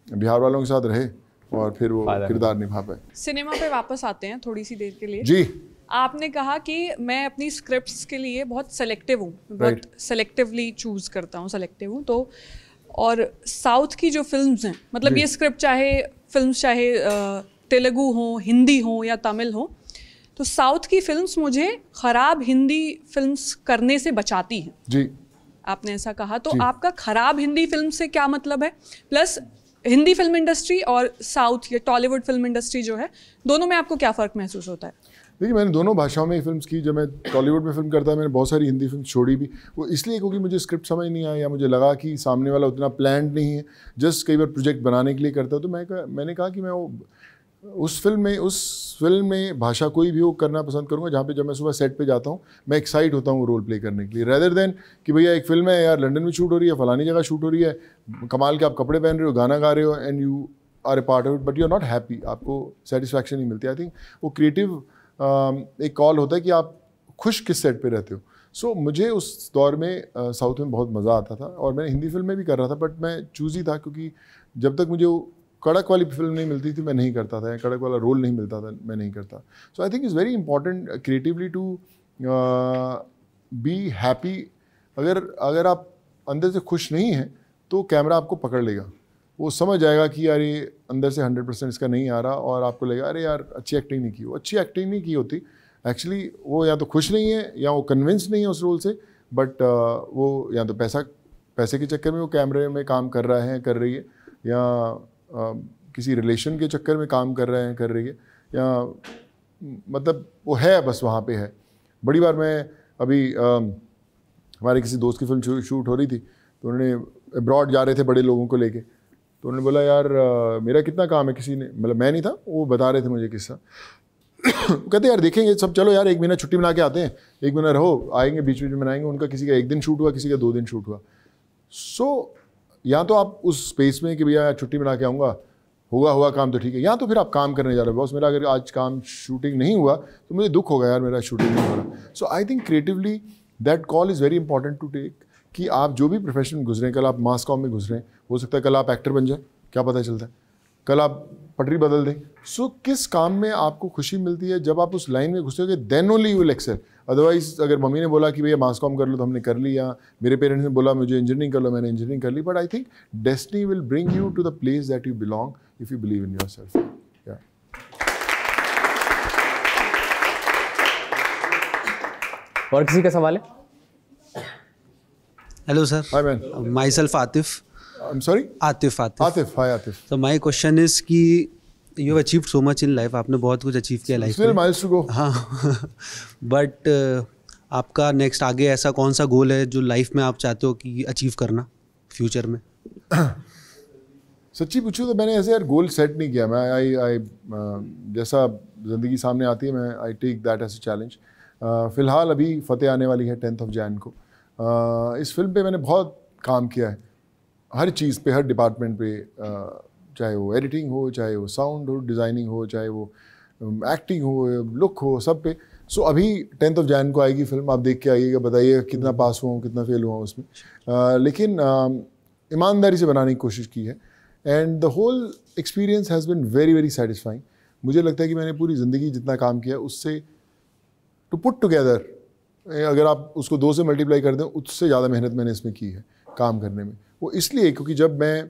बिहार वालों के साथ रहे और फिर वो किरदार निभा पाए। सिनेमा पे वापस आते हैं थोड़ी सी देर के लिए। जी, आपने कहा कि मैं अपनी स्क्रिप्ट्स के लिए बहुत सेलेक्टिव हूँ, बहुत सेलेक्टिवली चूज़ करता हूँ, सेलेक्टिव हूँ। तो और साउथ की जो फिल्म्स हैं, मतलब ये स्क्रिप्ट चाहे तेलुगु हो, हिंदी हो या तमिल हो, तो साउथ की फिल्म्स मुझे ख़राब हिंदी फिल्म्स करने से बचाती हैं। जी, आपने ऐसा कहा, तो आपका ख़राब हिंदी फिल्म से क्या मतलब है? प्लस हिंदी फिल्म इंडस्ट्री और साउथ या टॉलीवुड फिल्म इंडस्ट्री जो है, दोनों में आपको क्या फ़र्क महसूस होता है? देखिए मैंने दोनों भाषाओं में फिल्म्स की। जब मैं टॉलीवुड में फिल्म करता मैंने बहुत सारी हिंदी फिल्म छोड़ी भी, वो इसलिए क्योंकि मुझे स्क्रिप्ट समझ नहीं आया, या मुझे लगा कि सामने वाला उतना प्लान्ड नहीं है, जस्ट कई बार प्रोजेक्ट बनाने के लिए करता हूँ। तो मैंने कहा कि मैं वो उस फिल्म में भाषा कोई भी हो करना पसंद करूँगा जहाँ पे जब मैं सुबह सेट पे जाता हूँ मैं एक्साइट होता हूँ रोल प्ले करने के लिए, रेदर देन कि भैया एक फिल्म है यार, लंदन में शूट हो रही है, फलानी जगह शूट हो रही है, कमाल के आप कपड़े पहन रहे हो, गाना गा रहे हो, and you are a part of it but you are not happy, आपको सेटिस्फैक्शन नहीं मिलती। आई थिंक वो क्रिएटिव एक कॉल होता है कि आप खुश किस सेट पे रहते हो। सो मुझे उस दौर में साउथ में बहुत मज़ा आता था, और मैं हिंदी फिल्म में भी कर रहा था, बट मैं चूज़ी था क्योंकि जब तक मुझे वो कड़क वाली फिल्म नहीं मिलती थी मैं नहीं करता था, या कड़क वाला रोल नहीं मिलता था मैं नहीं करता। So I think is very important creatively to be happy. अगर आप अंदर से खुश नहीं हैं तो कैमरा आपको पकड़ लेगा, वो समझ जाएगा कि यार ये अंदर से 100% इसका नहीं आ रहा, और आपको लगेगा अरे यार अच्छी एक्टिंग नहीं की। वो अच्छी एक्टिंग नहीं की होती एक्चुअली, वो या तो खुश नहीं है या वो कन्विंस नहीं है उस रोल से, बट वो या तो पैसे के चक्कर में वो कैमरे में काम कर रहा है, कर रही है, या किसी रिलेशन के चक्कर में काम कर रहे हैं, कर रही है, या मतलब वो है बस वहाँ पे है। बड़ी बार मैं अभी हमारे किसी दोस्त की फिल्म शूट हो रही थी, तो उन्होंने अब्रॉड जा रहे थे बड़े लोगों को लेके, तो उन्होंने बोला यार मेरा कितना काम है, किसी ने, मतलब मैं नहीं था, वो बता रहे थे मुझे किस्सा। कहते यार देखेंगे सब, चलो यार 1 महीना छुट्टी बना के आते हैं, 1 महीना रहो, आएंगे बीच में बनाएंगे। उनका किसी का 1 दिन शूट हुआ, किसी का 2 दिन शूट हुआ। सो या तो आप उस स्पेस में कि भैया छुट्टी बना के आऊँगा, हुआ काम तो ठीक है, या तो फिर आप काम करने जा रहे हो, बॉस मेरा अगर आज काम शूटिंग नहीं हुआ तो मुझे दुख होगा यार मेरा शूटिंग नहीं हो रहा। So I think creatively that call is very important to take, कि आप जो भी प्रोफेशन गुजरें, कल आप मास कॉम में गुजरें, हो सकता है कल आप एक्टर बन जाए, क्या पता चलता है, कल आप पटरी बदल दें। सो किस काम में आपको खुशी मिलती है, जब आप उस लाइन में घुसोगे then only you will excel. Otherwise अगर मम्मी ने बोला कि भैया मास कॉम कर लो तो हमने कर लिया, मेरे पेरेंट्स ने बोला मुझे इंजीनियरिंग कर लो, मैंने इंजीनियरिंग कर ली, but I think destiny will bring you to the place that you belong if you believe in yourself. या और किसी का सवाल है? Hello, sir. Hi, man. Myself, Atif. I'm sorry? Atif. Atif. Hi, Atif. So my question is कि you have achieved so much in life. आपने बहुत कुछ अचीव किया लाइफ में. Still miles to go. हाँ. But आपका नेक्स्ट आगे ऐसा कौन सा गोल है जो लाइफ में आप चाहते हो कि अचीव करना फ्यूचर में? सच्ची पूछूं तो मैंने ऐसे यार गोल सेट नहीं किया. मैं आई जैसा ज़िंदगी सामने आती है मैं I take that as a challenge. फ़िलहाल अभी फतेह आने वाली है 10th Jan को. इस फिल्म पे मैंने बहुत काम किया है, हर चीज़ पे, हर डिपार्टमेंट पे, चाहे वो एडिटिंग हो, चाहे वो साउंड हो, डिज़ाइनिंग हो, चाहे वो एक्टिंग हो, लुक हो, सब पे. सो अभी 10th Jan को आएगी फिल्म. आप देख के आइएगा, बताइए कितना पास हुआ हूँ, कितना फेल हुआ हूँ उसमें. लेकिन ईमानदारी से बनाने की कोशिश की है. And the whole experience has been very very satisfying. मुझे लगता है कि मैंने पूरी ज़िंदगी जितना काम किया उससे टू पुट टुगेदर, अगर आप उसको 2 से मल्टीप्लाई कर दें, उससे ज़्यादा मेहनत मैंने इसमें की है काम करने में. वो इसलिए क्योंकि जब मैं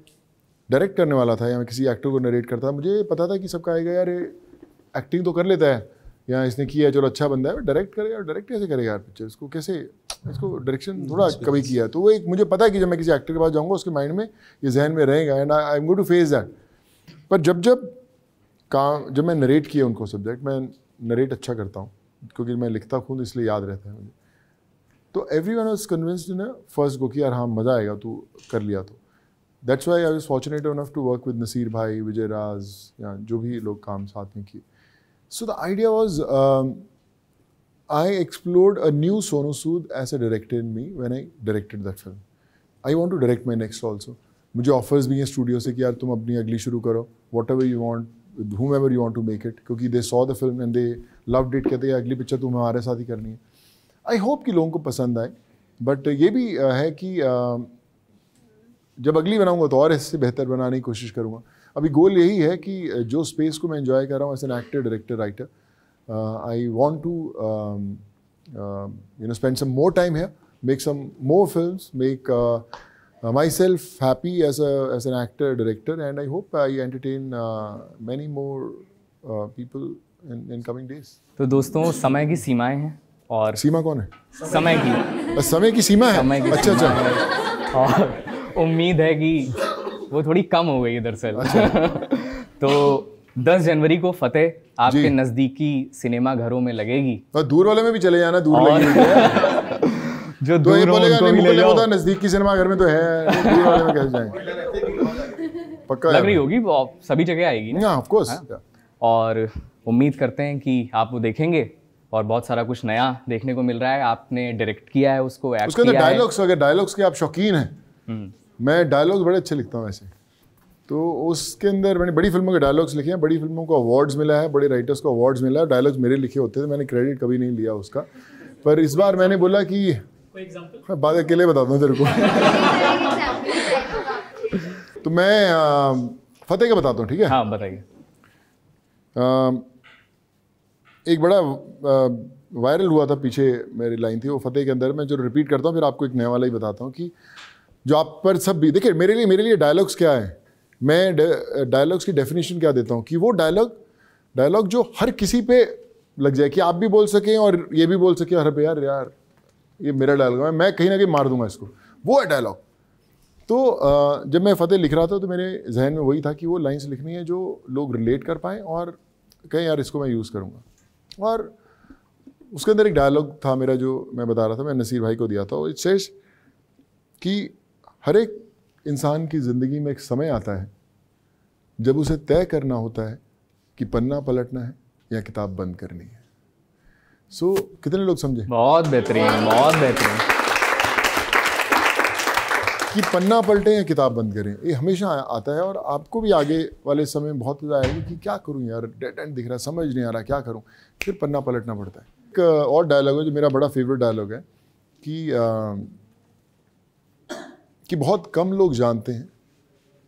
डायरेक्ट करने वाला था या मैं किसी एक्टर को नरेट करता था, मुझे पता था कि सबका आएगा यार एक्टिंग तो कर लेता है या इसने किया है, चलो अच्छा बंदा है, डायरेक्ट करेगा. डायरेक्ट कैसे करेगा यार पिक्चर, इसको कैसे, इसको डायरेक्शन थोड़ा कभी किया है. तो वो एक मुझे पता है कि जब मैं किसी एक्टर के पास जाऊँगा उसके माइंड में ये जहन में रहेगा and I am going to face that. पर जब मैं नरेट किया उनको सब्जेक्ट, मैं नरेट अच्छा करता हूँ क्योंकि मैं लिखता खुद, इसलिए याद रहता है मुझे. तो everyone was convinced in first go कि यार हाँ मज़ा आएगा, तू कर लिया तो. That's why I was fortunate enough to work with Naseer भाई, विजय राज, या जो भी लोग काम साथ में किए. So the idea was I explored a new Sonu Sood as a director in me when I directed that film. I want to direct my next also. मुझे ऑफर्स भी हैं स्टूडियो से कि यार तुम अपनी अगली शुरू करो, what ever you want, with whomever you want to make it, क्योंकि they saw the film and they loved it. कहते हैं अगली पिक्चर तुम्हें हमारे साथ ही करनी है. आई होप कि लोगों को पसंद आए. बट ये भी है कि जब अगली बनाऊंगा तो और इससे बेहतर बनाने की कोशिश करूँगा. अभी गोल यही है कि जो स्पेस को मैं एंजॉय कर रहा हूँ as an actor, director, writer, I want to spend some more time here, make some more films, make myself happy as an actor, director, and I hope I entertain many more people in coming days. तो दोस्तों, समय की सीमाएं हैं. और सीमा कौन है? समय की. समय की सीमा है. समय की अच्छा सीमा अच्छा. है. और उम्मीद है कि वो थोड़ी कम हो गई दरअसल. तो 10 जनवरी को फतेह आपके नज़दीकी सिनेमा घरों में लगेगी. और दूर वाले में भी चले जाना, दूर लगी जो तो दूर ये बोलेगा नहीं मुझे होता नजदीक की सिनेमा घर में तो है, दूर वाले में कैसे जाएंगे. पक्का लग रही होगी, वो सभी जगह आएगी ना. Of course. और उम्मीद करते हैं कि आप वो देखेंगे और बहुत सारा कुछ नया देखने को मिल रहा है. आपने डायरेक्ट किया है उसको, एक्ट उसके अंदर किया है. डायलॉग्स, अगर डायलॉग्स के आप शौकीन हैं, मैं डायलॉग्स बड़े अच्छे लिखता हूँ वैसे. तो उसके अंदर मैंने बड़ी फिल्मों के डायलॉग्स लिखे हैं, बड़ी फिल्मों को अवार्ड्स मिला है, बड़े राइटर्स को अवार्ड्स मिला है. डायलॉग्स मेरे लिखे होते थे, मैंने क्रेडिट कभी नहीं लिया उसका. पर इस बार मैंने बोला कि मैं बात अकेले बताता हूँ तेरे को. तो मैं फतेह का बताता हूँ, ठीक है? हाँ बताइए. एक बड़ा वायरल हुआ था पीछे, मेरी लाइन थी वो फतेह के अंदर, मैं जो रिपीट करता हूँ फिर आपको एक नया वाला ही बताता हूँ कि जो आप पर सब भी देखिए. मेरे लिए डायलॉग्स क्या है, मैं डायलॉग्स की डेफिनेशन क्या देता हूँ कि वो डायलॉग जो हर किसी पे लग जाए, कि आप भी बोल सकें और ये भी बोल सकें, अरे यार ये मेरा डायलॉग है, मैं कहीं ना कहीं मार दूंगा इसको, वो है डायलॉग. तो जब मैं फतेह लिख रहा था तो मेरे जहन में वही था कि वो लाइंस लिखनी है जो लोग रिलेट कर पाएँ और कहें यार इसको मैं यूज़ करूँगा. और उसके अंदर एक डायलॉग था मेरा जो मैं बता रहा था, मैं नसीर भाई को दिया था. इट सेज कि हर एक इंसान की ज़िंदगी में एक समय आता है जब उसे तय करना होता है कि पन्ना पलटना है या किताब बंद करनी है. सो कितने लोग समझे? बहुत बेहतरीन, बहुत बेहतरीन. कि पन्ना पलटें या किताब बंद करें, ये हमेशा आता है. और आपको भी आगे वाले समय में बहुत ज़्यादा आएगी कि क्या करूं यार, डेड एंड दिख रहा है, समझ नहीं आ रहा क्या करूं, फिर पन्ना पलटना पड़ता है. एक और डायलॉग है जो मेरा बड़ा फेवरेट डायलॉग है कि बहुत कम लोग जानते हैं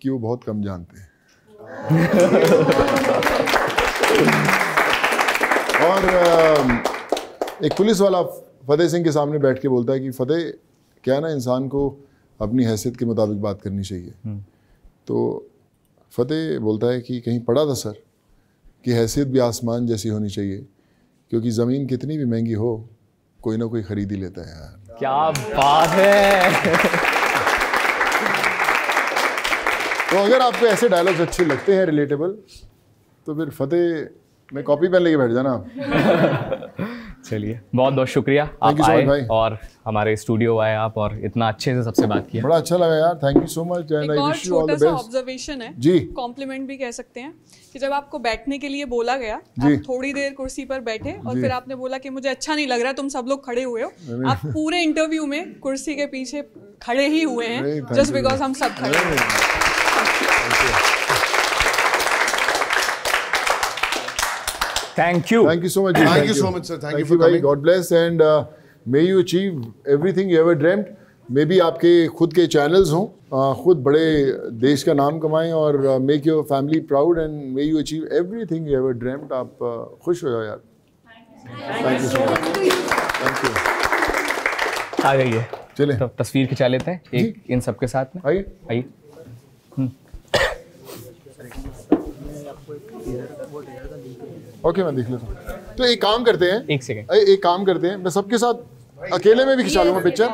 कि वो बहुत कम जानते हैं. और एक पुलिस वाला फतेह सिंह के सामने बैठ के बोलता है कि फतेह, क्या ना इंसान को अपनी हैसियत के मुताबिक बात करनी चाहिए. तो फतेह बोलता है कि कहीं पढ़ा था सर कि हैसियत भी आसमान जैसी होनी चाहिए, क्योंकि ज़मीन कितनी भी महंगी हो कोई ना कोई खरीद ही लेता है यार। क्या बात है। तो अगर आपको ऐसे डायलॉग्स अच्छे लगते हैं, रिलेटेबल, तो फिर फतेह में कॉपी पेन लेके बैठ जाना। चलिए, बहुत बहुत शुक्रिया आप आए और हमारे स्टूडियो आए आप और इतना अच्छे से सबसे बात किया। बड़ा अच्छा लगा यार, thank you so much and I wish you all the best. छोटा सा ऑब्जर्वेशन है जी, कॉम्प्लीमेंट भी कह सकते हैं कि जब आपको बैठने के लिए बोला गया, आप थोड़ी देर कुर्सी पर बैठे और फिर आपने बोला कि मुझे अच्छा नहीं लग रहा, तुम सब लोग खड़े हुए हो। आप पूरे इंटरव्यू में कुर्सी के पीछे खड़े ही हुए हैं जस्ट बिकॉज हम सब खड़े हैं। Thank you. Thank you so much. Thank you so much, sir. Thank you for coming. God bless and may you achieve everything you ever dreamt. Maybe आपके खुद के चैनल्स हों, खुद बड़े देश का नाम कमाएं और make your family proud and may you achieve everything you ever dreamt. आप खुश हो जाओ यार। Thank you so much. Thank you. आ जाइए, चले तो तस्वीर खिंचा लेते हैं एक इन सबके साथ में। आइए आइए। ओके, मैं देख लेता हूँ। तो एक काम करते हैं, एक सेकंड, एक काम करते हैं, मैं सबके साथ अकेले में भी खिंचा लूंगा पिक्चर।